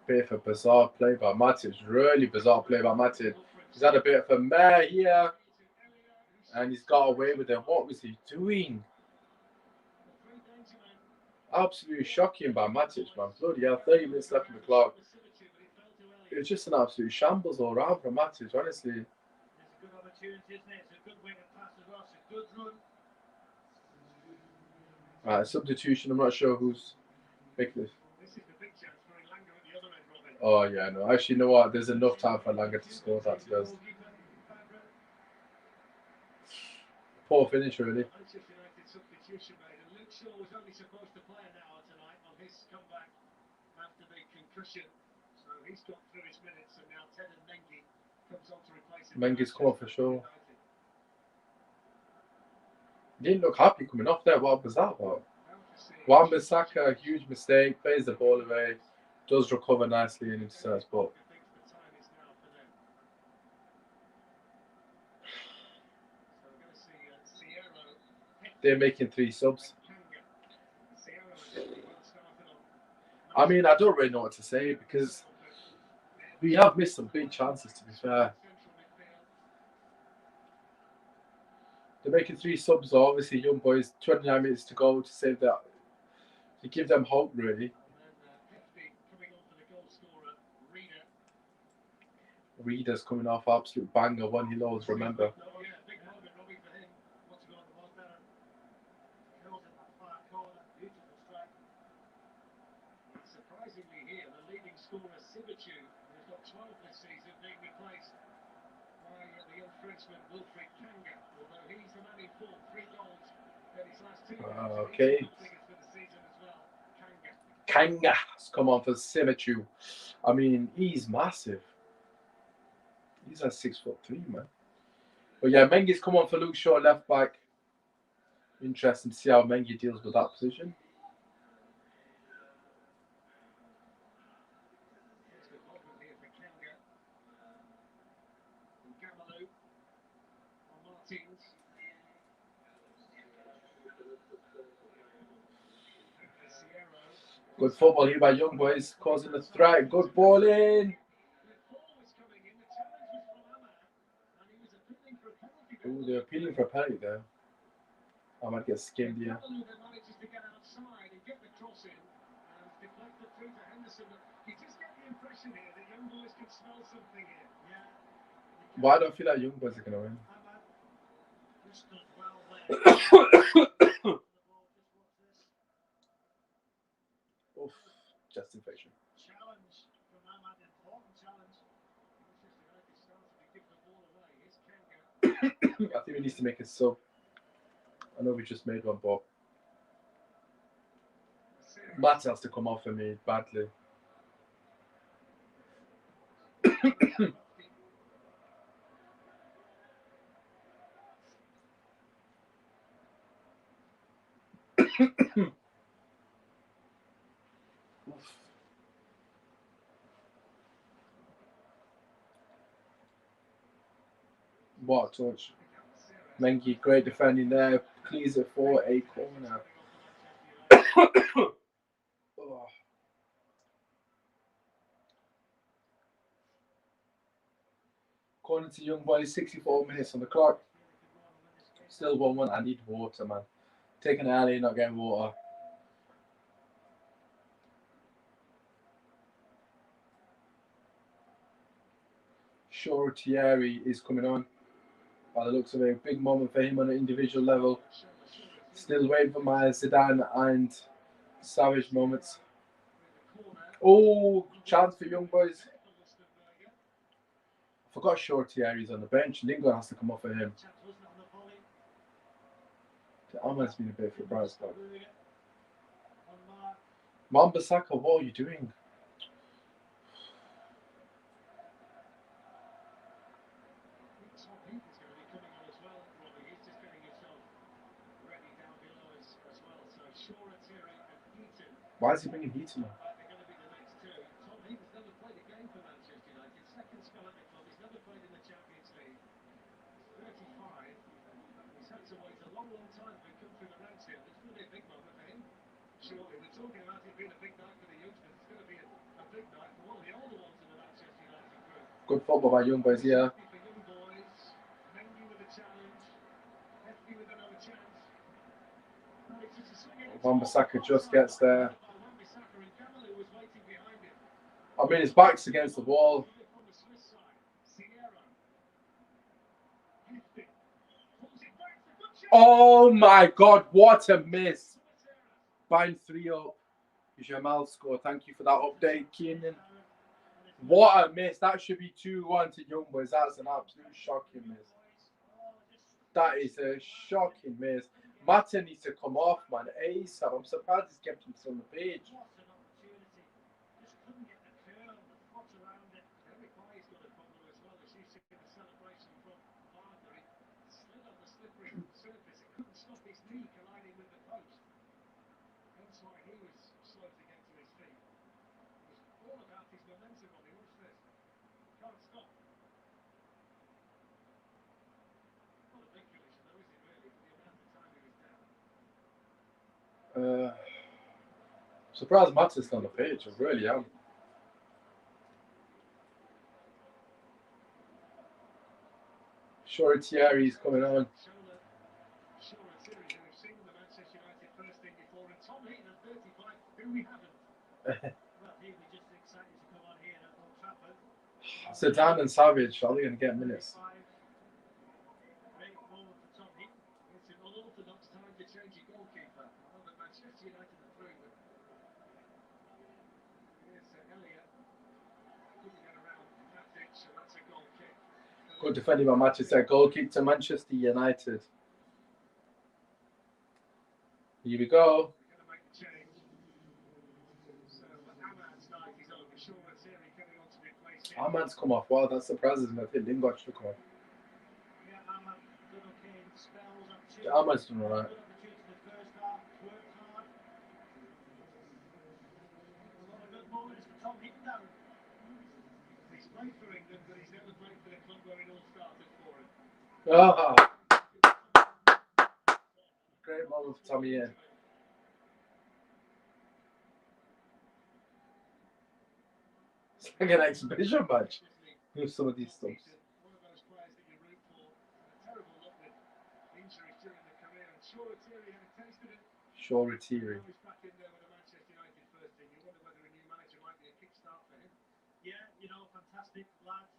Bit of a bizarre play by Matic. Really bizarre play by Matic. He's had a bit of a mare here. And he's got away with it. What was he doing? Absolutely shocking by Matic, man. Bloody hell, 30 minutes left on the clock. It was just an absolute shambles all round from Matic, honestly. Right, substitution. I'm not sure who's making this. Oh, yeah, no. Actually, you know what? There's enough time for Langer to score that, he does. Poor finish, really. Mengi's come off for sure. He didn't look happy coming off there. What was that about? Wan-Bissaka, huge mistake, plays the ball away, does recover nicely and intercepts, but they're making 3 subs. I mean, I don't really know what to say because we have missed some big chances, to be fair. They're making 3 subs, though. Obviously, young boys, 29 minutes to go to save that, to give them hope, really. Reader's coming off, absolute banger, one he loads, remember. Okay. Kanga's come on for Simichu. I mean, he's massive. He's at 6'3", man. But yeah, Mengi's come on for Luke Shaw, left back. Interesting to see how Mengi deals with that position. Good football here by young boys, causing a threat. Good ball in. Ooh, they're appealing for a penalty there. I might get skimmed here. Why do I feel like young boys are going to win? needs to make a sub. I know we just made one, but Matt has to come off for me badly. What a touch. Mengi, great defending there. Clears it for a corner. Oh. Corner to Young Boys, 64 minutes on the clock. Still 1-1. I need water, man. Taking early, not getting water. Sure, Thierry is coming on. By the looks of it, a big moment for him on an individual level. Still waiting for my Zidane and Savage moments. Oh, chance for Young Boys. I forgot Sure Thierry's on the bench. Lingard has to come off for him. Ahmed's been a bit for bright spot. Wan-Bissaka, what are you doing? Why is he bringing Heaton on? Good football by Young Boys here. Wan-Bissaka just gets there. I mean, his back's against the wall. Oh my God, what a miss. Bind 3 up. Jamal score. Thank you for that update, Keenan. What a miss. That should be 2-1 to Young Boys. That's an absolute shocking miss. That is a shocking miss. Mata needs to come off, man. ASAP. I'm surprised he's kept him on the page. Surprised Mata's on the page. I really am. Sure, Thierry's coming on. Zidane and Savage, are they going to get minutes? Good defending by Manchester. Goal kick to Manchester United. Here we go. Ahmad's come off. Wow, that surprises me. I think Lingard should come off. Ahmad's done alright. Oh, great moment for Tommy in. It's like an exhibition match with some of these stuff. Sure, Thierry.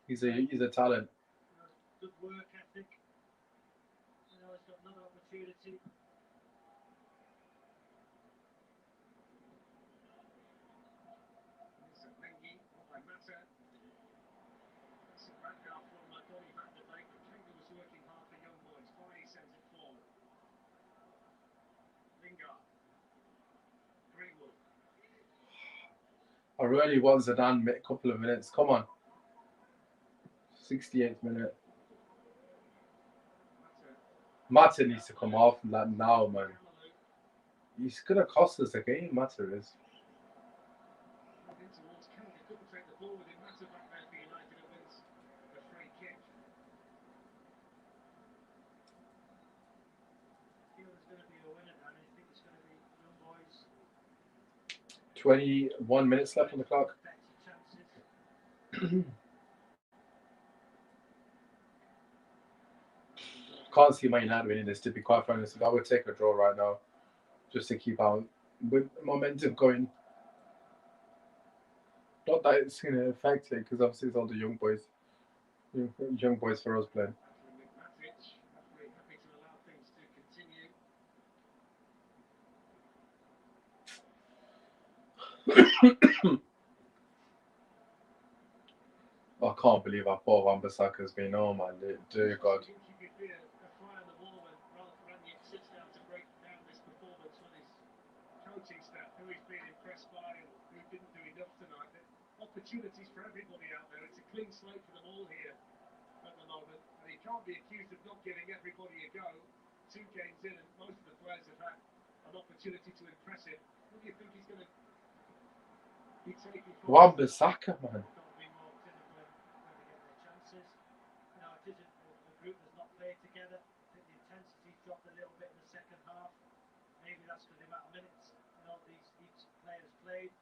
He's a talent. Good work ethic. You know, he's got another opportunity. I really want Zidane a couple of minutes. Come on. 68th minute. Mata needs to come off that now, man. He's going to cost us the game, Mata is. Going to be a winner, and I think it's going to be young boys. 21 minutes left on the clock. Can't see Man United winning this, to be quite honest. I would take a draw right now just to keep our momentum going. Not that it's going to affect it, because obviously it's all the young boys. Young boys for us playing. I can't believe how poor Wan-Bissaka's been. Oh man, dear God. Opportunities for everybody out there. It's a clean slate for them all here at the moment, and he can't be accused of not giving everybody a go. 2 games in, and most of the players have had an opportunity to impress him. What do you think he's going to be taking for? Wan-Bissaka, man. The group has not played together. I think the intensity dropped a little bit in the second half. Maybe that's because the amount of minutes each player's played.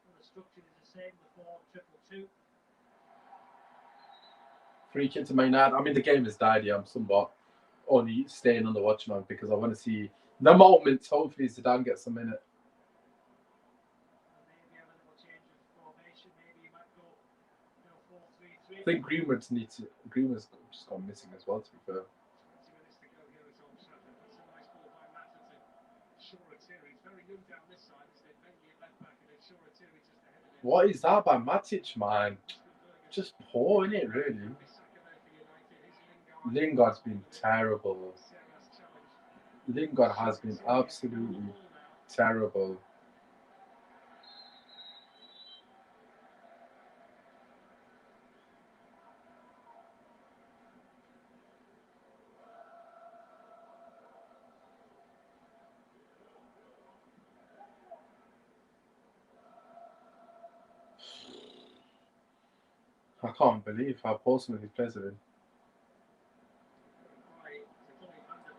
The structure is the same, the 4-2-2. Free kick to Man United. I mean, the game has died here. I'm somewhat only staying on the Watchalong because I want to see the moments. Hopefully, Zidane gets a minute. Maybe have a little change of formation. Maybe he might go 4-3-3. I think Greenwood's just gone missing as well, to be fair. 20 minutes to go here at Old Trafford. That's a nice ball by Mata to Shoretiri. He's very young down this side, isn't it? Mendy at left back, and then Shoretiri just ahead of him. What is that by Matic, man? Just poor, isn't it, really? Lingard's been terrible. Lingard has been absolutely terrible. I can't believe how Portsmouth is president.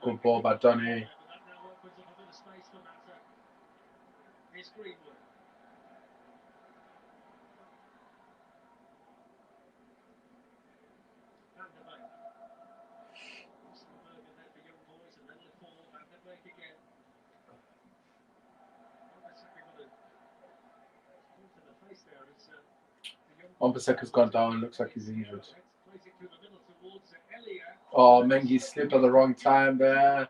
Good ball by Johnny. Wan-Bissaka's gone down. Looks like he's injured. Oh, Mengi slipped at the wrong time there.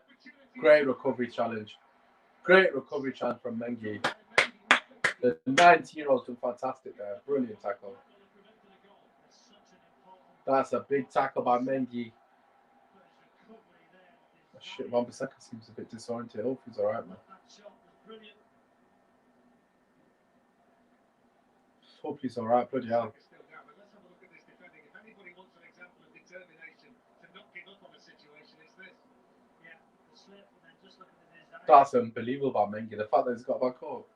Great recovery challenge. Great recovery challenge from Mengi. The 19-year-old's done fantastic there. Brilliant tackle. That's a big tackle by Mengi. Oh, shit, Wan-Bissaka seems a bit disoriented. Hope he's alright, man. Hope he's alright, bloody hell. That's unbelievable by Mengi. The fact that he's got back up.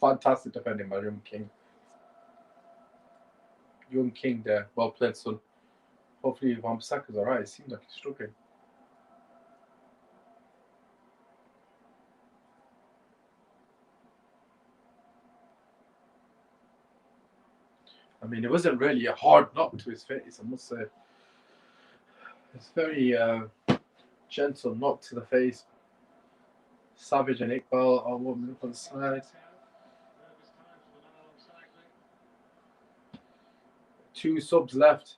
Fantastic defending by Young King. Young King there. Well played, son. Hopefully Wan-Bissaka's alright. It seems like he's struggling. I mean, it wasn't really a hard knock to his face, I must say. It's very gentle knock to the face. Savage and Iqbal are warming up on the side. 2 subs left.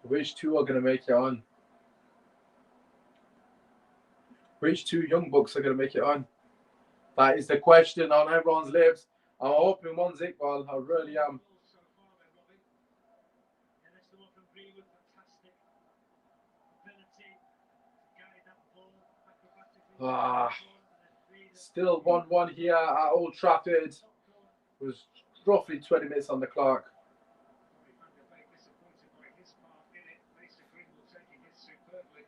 Which 2 are going to make it on? Which 2 young bucks are going to make it on? That is the question on everyone's lips. I'm hoping one's Iqbal. I really am. Still 1-1 here at Old Trafford. It was roughly 20 minutes on the clock. Van der Beek disappointed by his part in it. Mason Greenwood taking his superbly.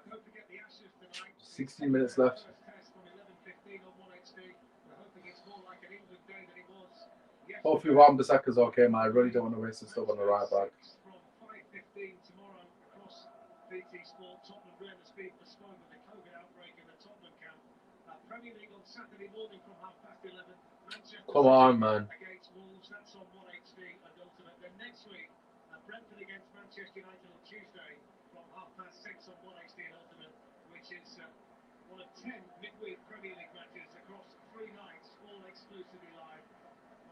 Don't forget the Ashes tonight. 16 minutes left. First test from 11:15 on 1HD. We're hoping it's more like an England day than it was yesterday. Hopefully Wan-Bissaka's okay, man. I really don't want to waste the stuff on the right back. From 5:15 tomorrow across BT Sport. Tottenham Raiders being postponed with the COVID outbreak in the Tottenham camp. Premier League on Saturday morning from 11:30. Manchester Come on, man. against Wolves. That's on 1HD and Ultimate. Then next week, Brentford against Manchester United on Tuesday from 6:30 on 1HD and Ultimate, which is one of 10 midweek Premier League matches across 3 nights, all exclusively live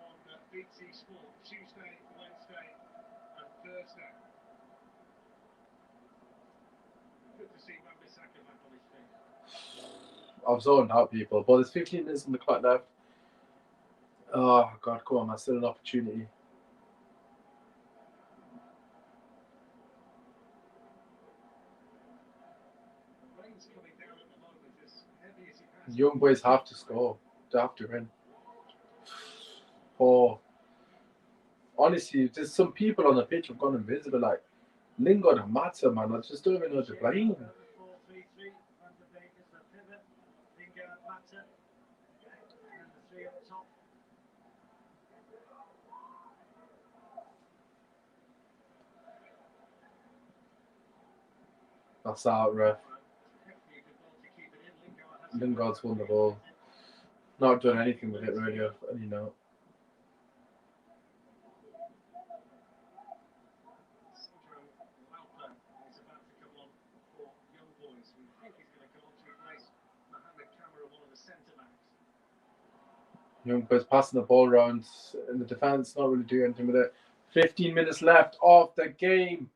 on BT Sport. Tuesday, Wednesday, and Thursday. Good to see Wan-Bissaka back on his feet. I've zoned out, people. But there's 15 minutes on the clock left. Oh, God, come on, man. Still an opportunity. The rain's coming down at the moment, as heavy as it has. Young boys have to score. They have to win. Oh, honestly, there's some people on the pitch who've gone invisible. Like Lingard and Mata, man. I just don't even know the blame. 4-3-3. Van der Beek is the pivot. Lingard, Mata, and the 3 up top. That's out, ref. Hefty, good ball to keep it in. Lingard has Lingard's won the ball. Not done anything with it, really. You know. Sandro Lauper is about to come on for Young Boys. We think he's going to come on to replace Mohamed Camara, one of the centre backs. Young boys passing the ball around in the defence, not really doing anything with it. 15 minutes left of the game.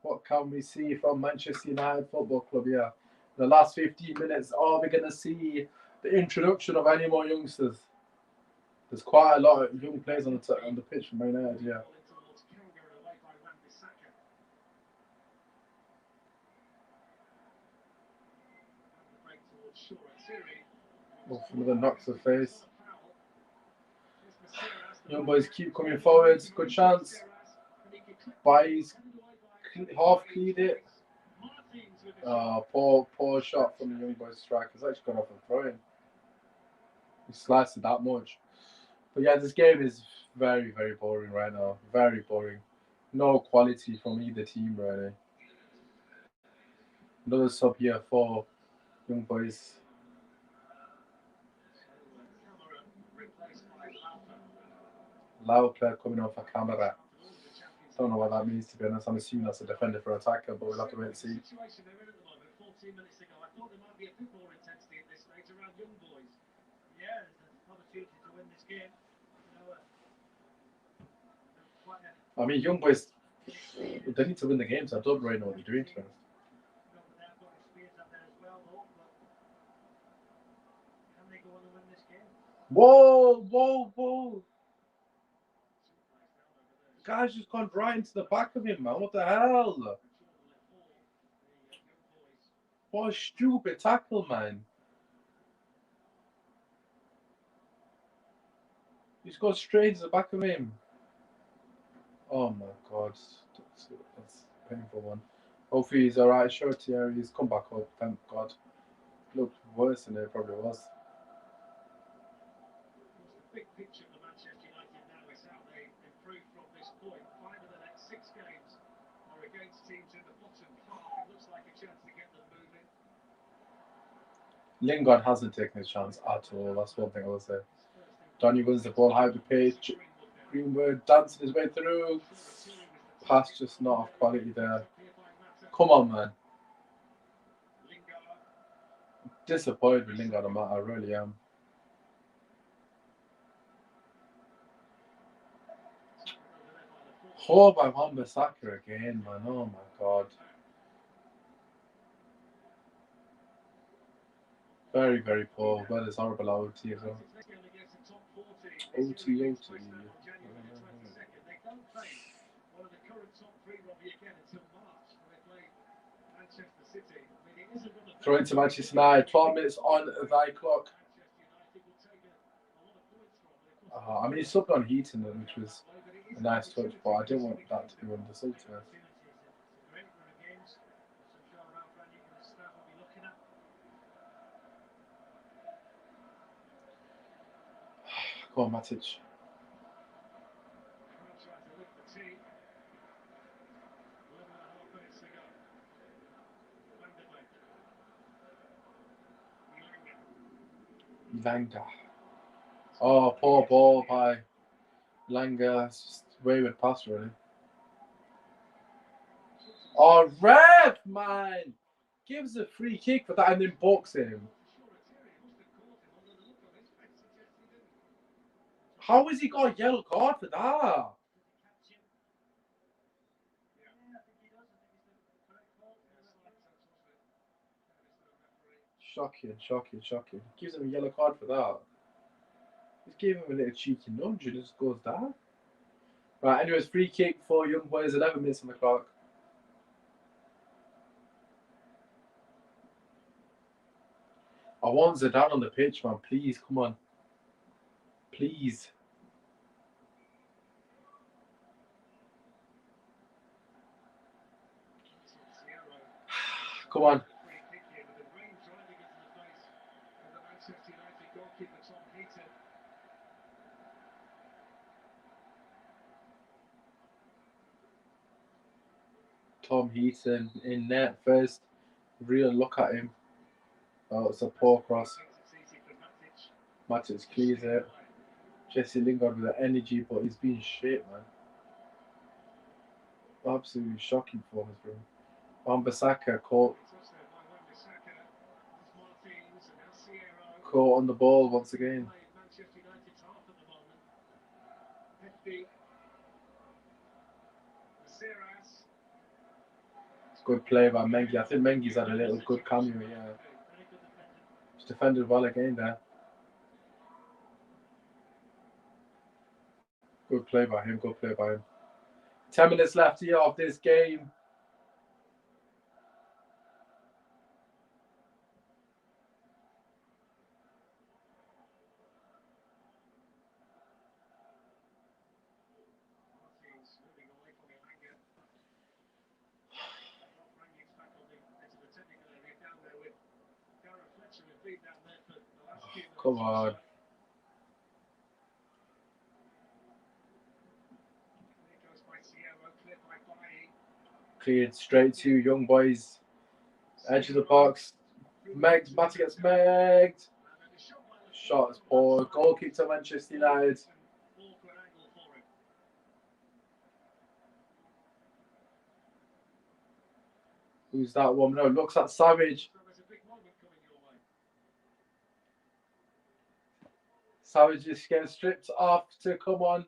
What can we see from Manchester United Football Club here? The last 15 minutes, are we going to see the introduction of any more youngsters? There's quite a lot of young players on the pitch from Man United, yeah. Ball in towards Kanga and away by Wan-Bissaka. And the break towards Shura Tiri. Oh, another knocks the face. Young boys keep coming forwards. Good chance. Buys. Half cleared it. Poor shot from the young boys striker. It's actually gone off and throwing. He sliced it that much. But yeah, this game is very, very boring right now. Very boring. No quality from either team, really. Another sub here for young boys. Loud player coming off a camera. Don't know what that means, to be honest. I'm assuming that's a defender for attacker, but we'll have to wait and see. Situation they're in at the moment, 14 minutes ago, I thought there might be a bit more intensity at this stage around Young Boys. Yeah, there's an opportunity to win this game. I mean, young boys, they need to win the game, so I don't really know what they're doing, to be honest. They've got experience up there as well, though, but can they go on and win this game? Whoa, whoa, whoa. Guy's just gone right into the back of him, man. What the hell? What a stupid tackle, man. He's gone straight into the back of him. Oh my God. That's a painful one. Hopefully he's alright. Short here. He's come back up. Thank God. Looked worse than it probably was. The big picture for Manchester United now is how they improve from this point. 5 of the next 6 games are against teams in the bottom half. It looks like a chance to get them moving. Lingard hasn't taken his chance at all. That's one thing I will say. Donny wins the ball high the pitch. Greenwood dancing his way through. Pass just not of quality there. Come on, man. Disappointed with Lingard on that. I really am. Oh, by Wan-Bissaka again, man. Oh my God. Very, very poor. Well, it's horrible OT as well. OT. Manchester City. I mean, it is another Throw into Manchester United. 12 minutes on thy clock. Manchester United will take a lot of points from. But of course, I mean, he subbed on Heaton, which was a nice touch, but I didn't want that to be on the sub to us. great run of games. So I'm sure Ralph Rangnick and the staff will be looking at. Go on, Matic. Crowd trying to lift the team. 11 and a half minutes to go. Van de Beek. Langa. Oh, poor ball by Langa. It's just wayward pass, really. Oh, ref, man! Gives a free kick for that and then books him. How has he got a yellow card for that? Shocking, shocking, shocking. Gives him a yellow card for that. Just gave him a little cheeky nudge and just goes down. Right, anyways, free kick for Young Boys, 11 minutes on the clock. I want Zidane on the pitch, man. Please, come on. Please. Come on. Tom Heaton in net first. Real look at him. Oh, it's a poor cross. Matic clears it. Jesse Lingard with the energy, but he's been shit, man. Absolutely shocking performance from him. Wan-Bissaka caught on the ball once again. It's good play by Mengi. I think Mengi's had a little good cameo, yeah. He's defended well again there. Good play by him, good play by him. 10 minutes left here of this game. Come on. Cleared straight to Young Boys. Edge of the box. Matic gets megged. Shot is poor. Goal kick to Manchester United. Who's that one? No, looks at Savage. Savage is getting stripped off to come on.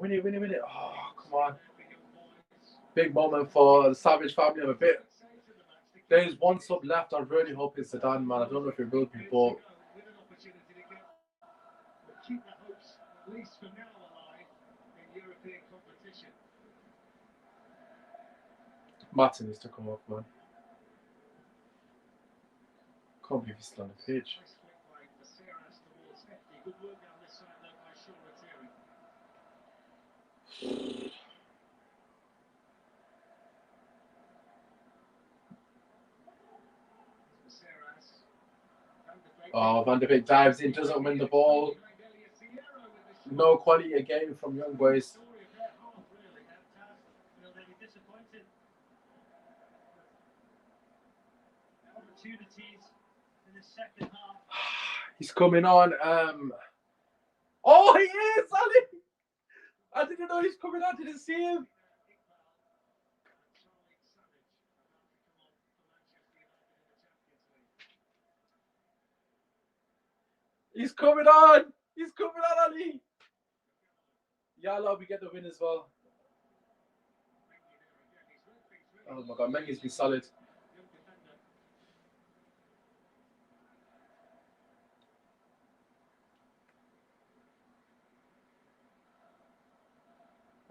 Win it. Oh, come on. Big moment for the Savage family. I'm a bit. There's one sub left. I really hope it's Zidane, man. I don't know if it will be, but. Keep the hopes, at least for now, alive in European competition. Martin needs to come off, man. Can't believe he's still on the pitch. Good work down this side though by Shaw. Oh, Van de Beek dives in, doesn't win the ball. No quality again from Young Boys. Opportunities in the second half. He's coming on. Oh, he is, Ali! I didn't know he's coming on. Didn't see him. He's coming on. He's coming on, Ali. Yalla, we get the win as well. Oh my God, Mengi's been solid.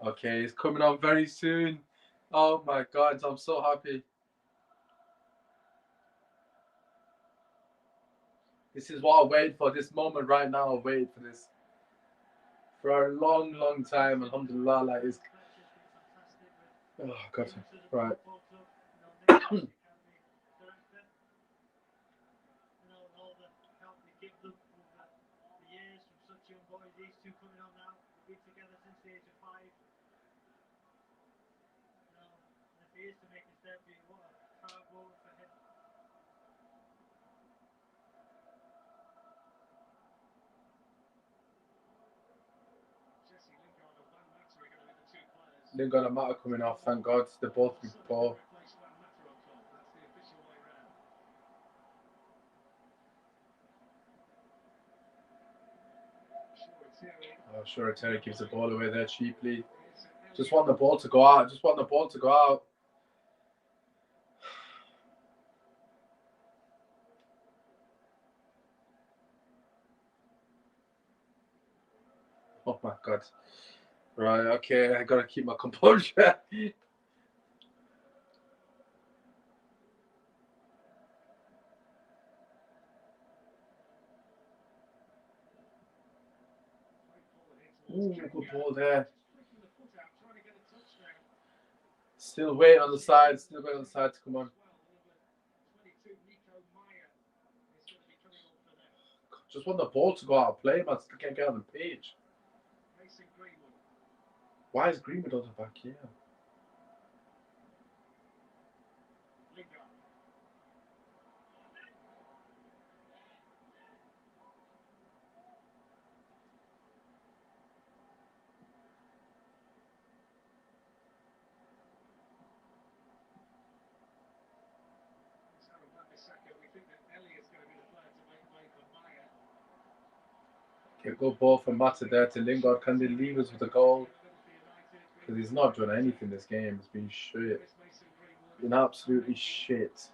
Okay, it's coming on very soon. Oh my God, I'm so happy. This is what I waited for. This moment right now, I waited for this for a long, long time. Alhamdulillah, like it's. Oh God, right. Lingard and Mata coming off. Thank God, they're both poor. Oh, sure, Terry gives the ball away there cheaply. Just want the ball to go out. Just want the ball to go out. Oh my God. Right, okay, I gotta keep my composure. Ooh, good ball there. Still waiting on the side. Still waiting on the side to come on. Just want the ball to go out of play, man. I can't get on the page. Why is Greenwood on the back here? Okay, good ball from Mata there to Lingard. Can they leave us with a goal? Because he's not done anything this game. It's been shit. Been absolutely shit.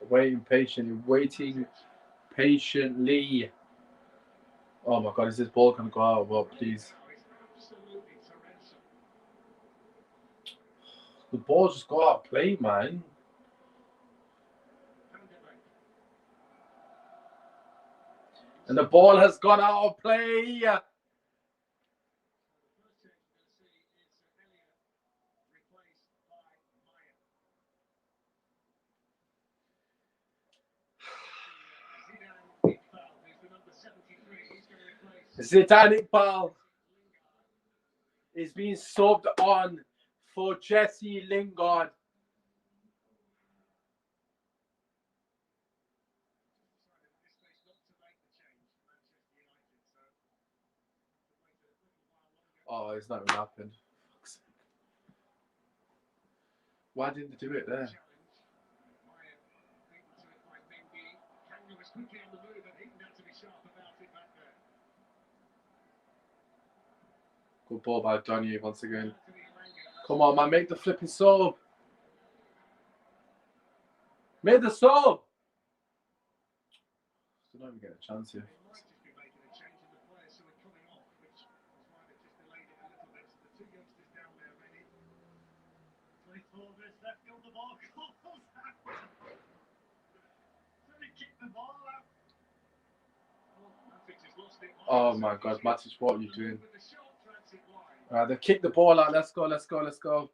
Waiting patiently. Oh my God, is this ball going to go out? Well, please. The ball just go out of play, man. And the ball has gone out of play. Zidane Iqbal is being subbed on for Jesse Lingard. Oh, it's not going to happen. Why didn't they do it there? Good ball by Donny once again. Come on, man, make the flipping sub. Make the sub. Still not even get a chance here. Oh my God, Matic, what are you doing? Alright, they kicked the ball out. Let's go, let's go, let's go.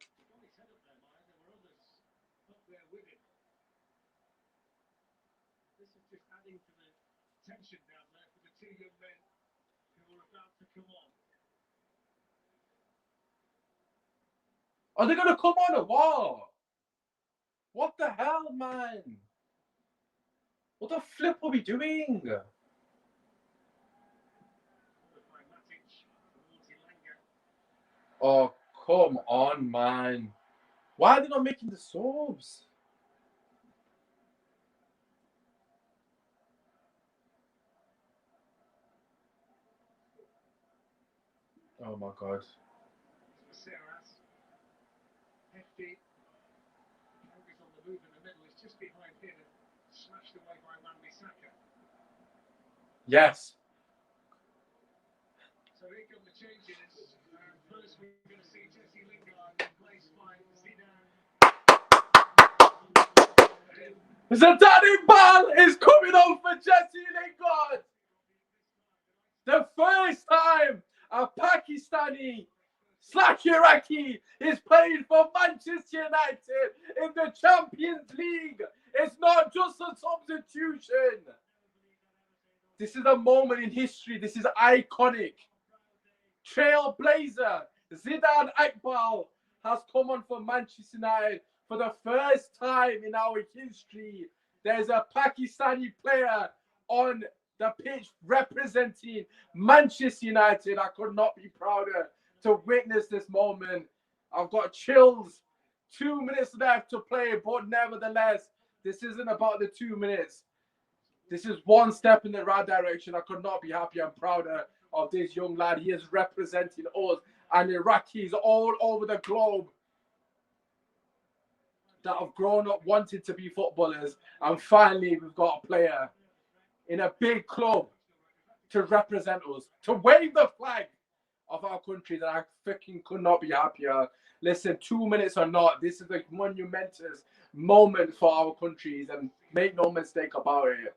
Are they gonna come on or what? What the hell, man? What the flip are we doing? Oh, come on, man. Why are they not making the subs? Oh my God. Yes. changes. First, we're going to see Jesse Lingard replaced by Zidane. Zidane Iqbal is coming on for Jesse Lingard. The first time a Pakistani / Iraqi is playing for Manchester United in the Champions League. It's not just a substitution. This is a moment in history. This is iconic. Trailblazer Zidane Iqbal has come on for Manchester United for the first time in our history. There's a Pakistani player on the pitch representing Manchester United. I could not be prouder to witness this moment. I've got chills. 2 minutes left to play, but nevertheless, this isn't about the 2 minutes. This is one step in the right direction. I could not be happier and prouder of this young lad. He is representing us and Iraqis all over the globe that have grown up wanting to be footballers. And finally, we've got a player in a big club to represent us, to wave the flag of our country that I freaking could not be happier. Listen, 2 minutes or not, this is a monumentous moment for our countries, and make no mistake about it.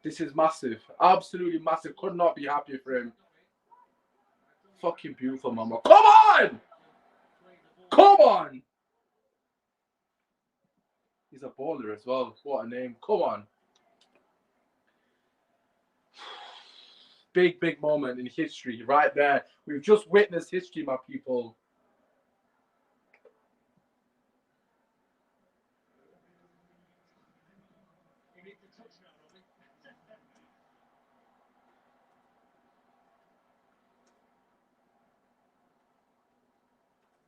This is massive, absolutely massive. Could not be happier for him. Fucking beautiful, mama. Come on! Come on! He's a baller as well. What a name. Come on. Big, big moment in history right there. We've just witnessed history, my people. You need to touch now, Robbie.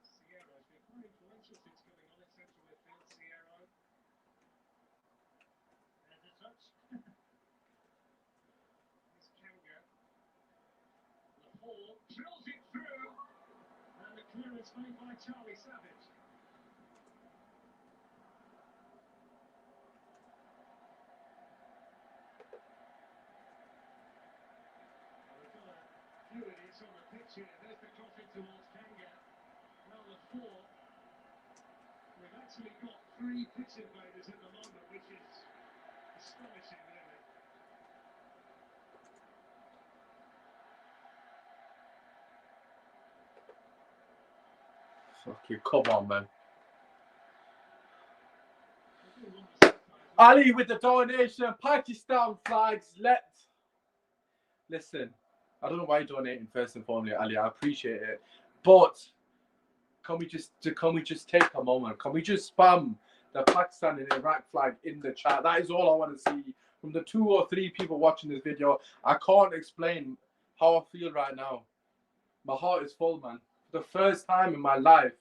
Sierra has been quite influential since coming on in central midfield. Sierra. There's a touch. It's Kanga. Lahore drills it through. And the clearance made by Charlie Savage. We've got a few idiots on the pitch here. There's the crossing towards Kanga. Well, Lahore. We've actually got 3 pitch invaders at the moment, which is astonishing, really. Fuck you. Come on, man. Ali with the donation. Pakistan flags. Listen, I don't know why you're donating first and foremost, Ali. I appreciate it. But can we just take a moment? Can we just spam the Pakistan and Iraq flag in the chat? That is all I want to see from the 2 or 3 people watching this video. I can't explain how I feel right now. My heart is full, man. For the first time in my life,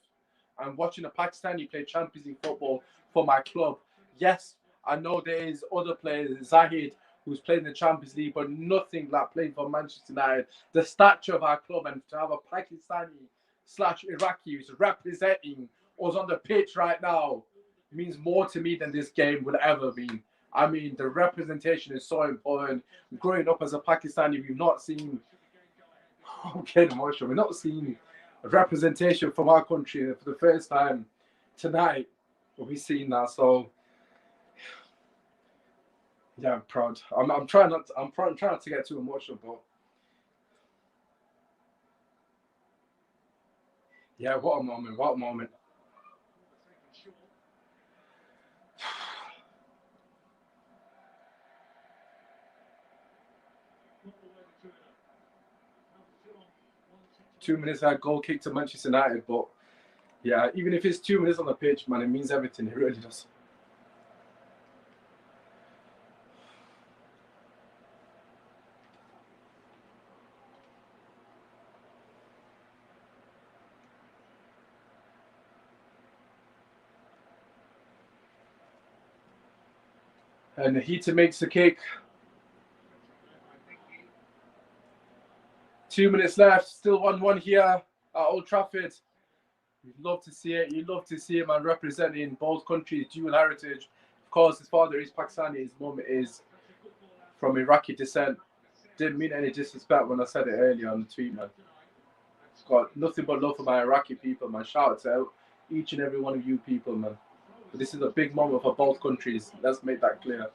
I'm watching a Pakistani play Champions League football for my club. Yes, I know there is other players, Zahid, who's playing the Champions League, but nothing like playing for Manchester United. The stature of our club, and to have a Pakistani / Iraqi who's representing us on the pitch right now means more to me than this game will ever mean. I mean, the representation is so important. Growing up as a Pakistani, we've not seen... I'm getting emotional. We've not seen a representation from our country for the first time tonight. We've seen that, so... Yeah, I'm proud. I'm trying not to get too emotional, but yeah, what a moment! What a moment! Two minutes that goal kick to Manchester United, but yeah, even if it's 2 minutes on the pitch, man, it means everything. It really does. And Hita makes the kick. 2 minutes left. Still 1-1 here at Old Trafford. You'd love to see it. You'd love to see him and representing both countries, dual heritage. Of course, his father is Pakistani. His mum is from Iraqi descent. Didn't mean any disrespect when I said it earlier on the tweet, man. Got nothing but love for my Iraqi people, man. Shout out to each and every one of you people, man. But this is a big moment for both countries. Let's make that clear.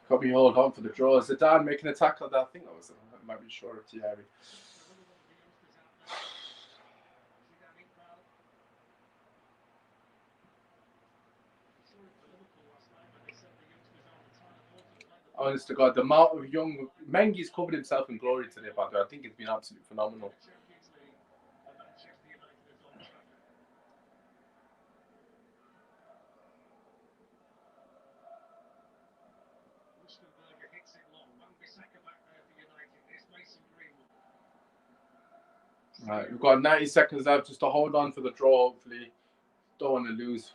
Got me hold on for the draw. Zidane making a tackle there. I think that was might be short of Thierry. Honest to God, the amount of young Mengi's covered himself in glory today, by the way. I think it's been absolutely phenomenal. Right, we've got 90 seconds left just to hold on for the draw, hopefully. Don't want to lose.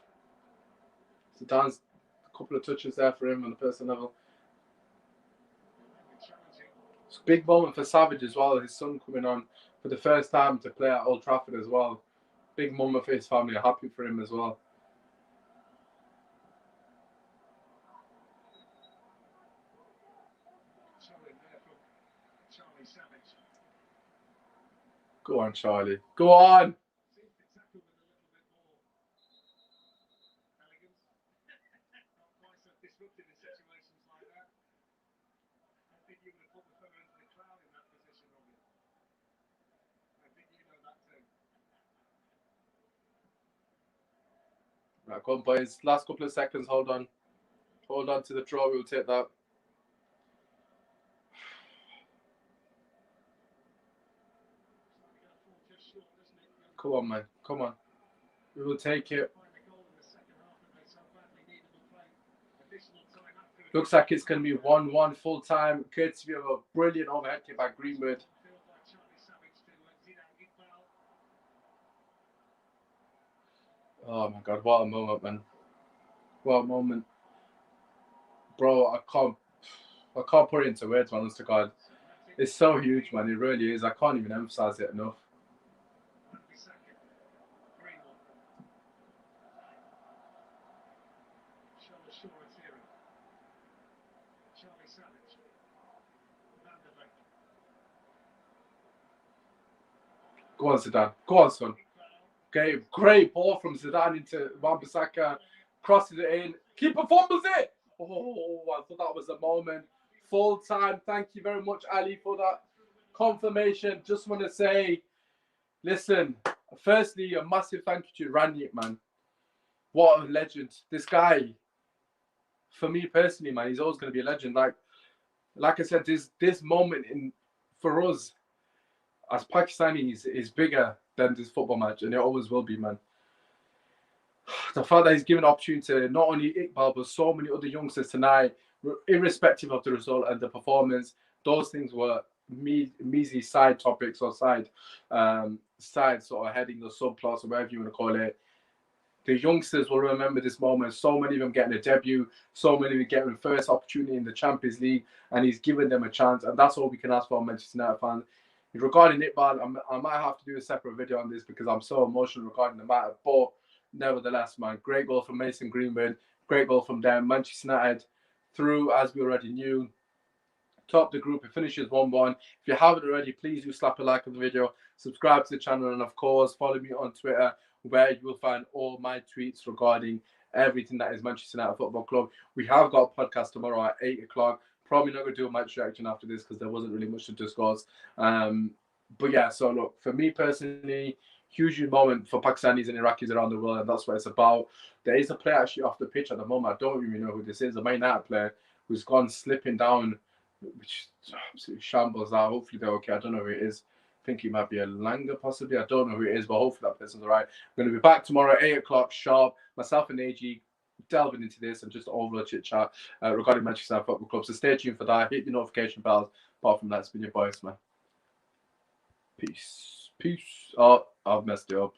Zidane's a couple of touches there for him on the personal level. It's a big moment for Savage as well. His son coming on for the first time to play at Old Trafford as well. Big moment for his family. Happy for him as well. Go on, Charlie. Go on. Right, go on, boys. Last couple of seconds. Hold on. Hold on to the draw. We'll take that. Come on, man. Come on. We will take it. Looks like it's going to be 1-1 full time. Courtesy of a brilliant overhead kick by Greenwood. Oh my God, what a moment, man. What a moment. Bro, I can't put it into words, man, honest to God. It's so huge, man. It really is. I can't even emphasize it enough. Go on, Zidane. Go on, son. Okay, great ball from Zidane into Wan-Bissaka. Crosses it in. Keeper fumbles it. Oh, I thought that was a moment. Full time. Thank you very much, Ali, for that confirmation. Just want to say, listen, firstly, a massive thank you to Ranić, man. What a legend. This guy, for me personally, man, he's always going to be a legend. Like I said, this moment for us as Pakistanis is bigger than this football match, and it always will be, man. The fact that he's given an opportunity to not only Iqbal, but so many other youngsters tonight, irrespective of the result and the performance, those things were measly side topics or side sort of heading or subplots or whatever you want to call it. The youngsters will remember this moment. So many of them getting a debut, so many of them getting first opportunity in the Champions League, and he's given them a chance, and that's all we can ask for, Manchester United fans. Regarding Iqbal, I might have to do a separate video on this because I'm so emotional regarding the matter. But nevertheless, man, great goal from Mason Greenwood, great goal from them. Manchester United through, as we already knew, top the group. It finishes 1-1. If you haven't already, please do slap a like on the video, subscribe to the channel, and of course, follow me on Twitter, where you will find all my tweets regarding everything that is Manchester United Football Club. We have got a podcast tomorrow at 8 o'clock. Probably not going to do a match reaction after this because there wasn't really much to discuss. But yeah, so look, for me personally, huge moment for Pakistanis and Iraqis around the world, and that's what it's about. There is a player actually off the pitch at the moment. I don't even know who this is. A Man United player who's gone slipping down, which absolutely shambles out. Hopefully they're okay. I don't know who it is. I think it might be a Langer possibly. I don't know who it is, but hopefully that person's all right. I'm going to be back tomorrow at 8 o'clock sharp. Myself and AG delving into this and just overall chit chat regarding Manchester United Football Club. So stay tuned for that. Hit the notification bells. Apart from that, it's been your voice, man. Peace. Oh, I've messed it up.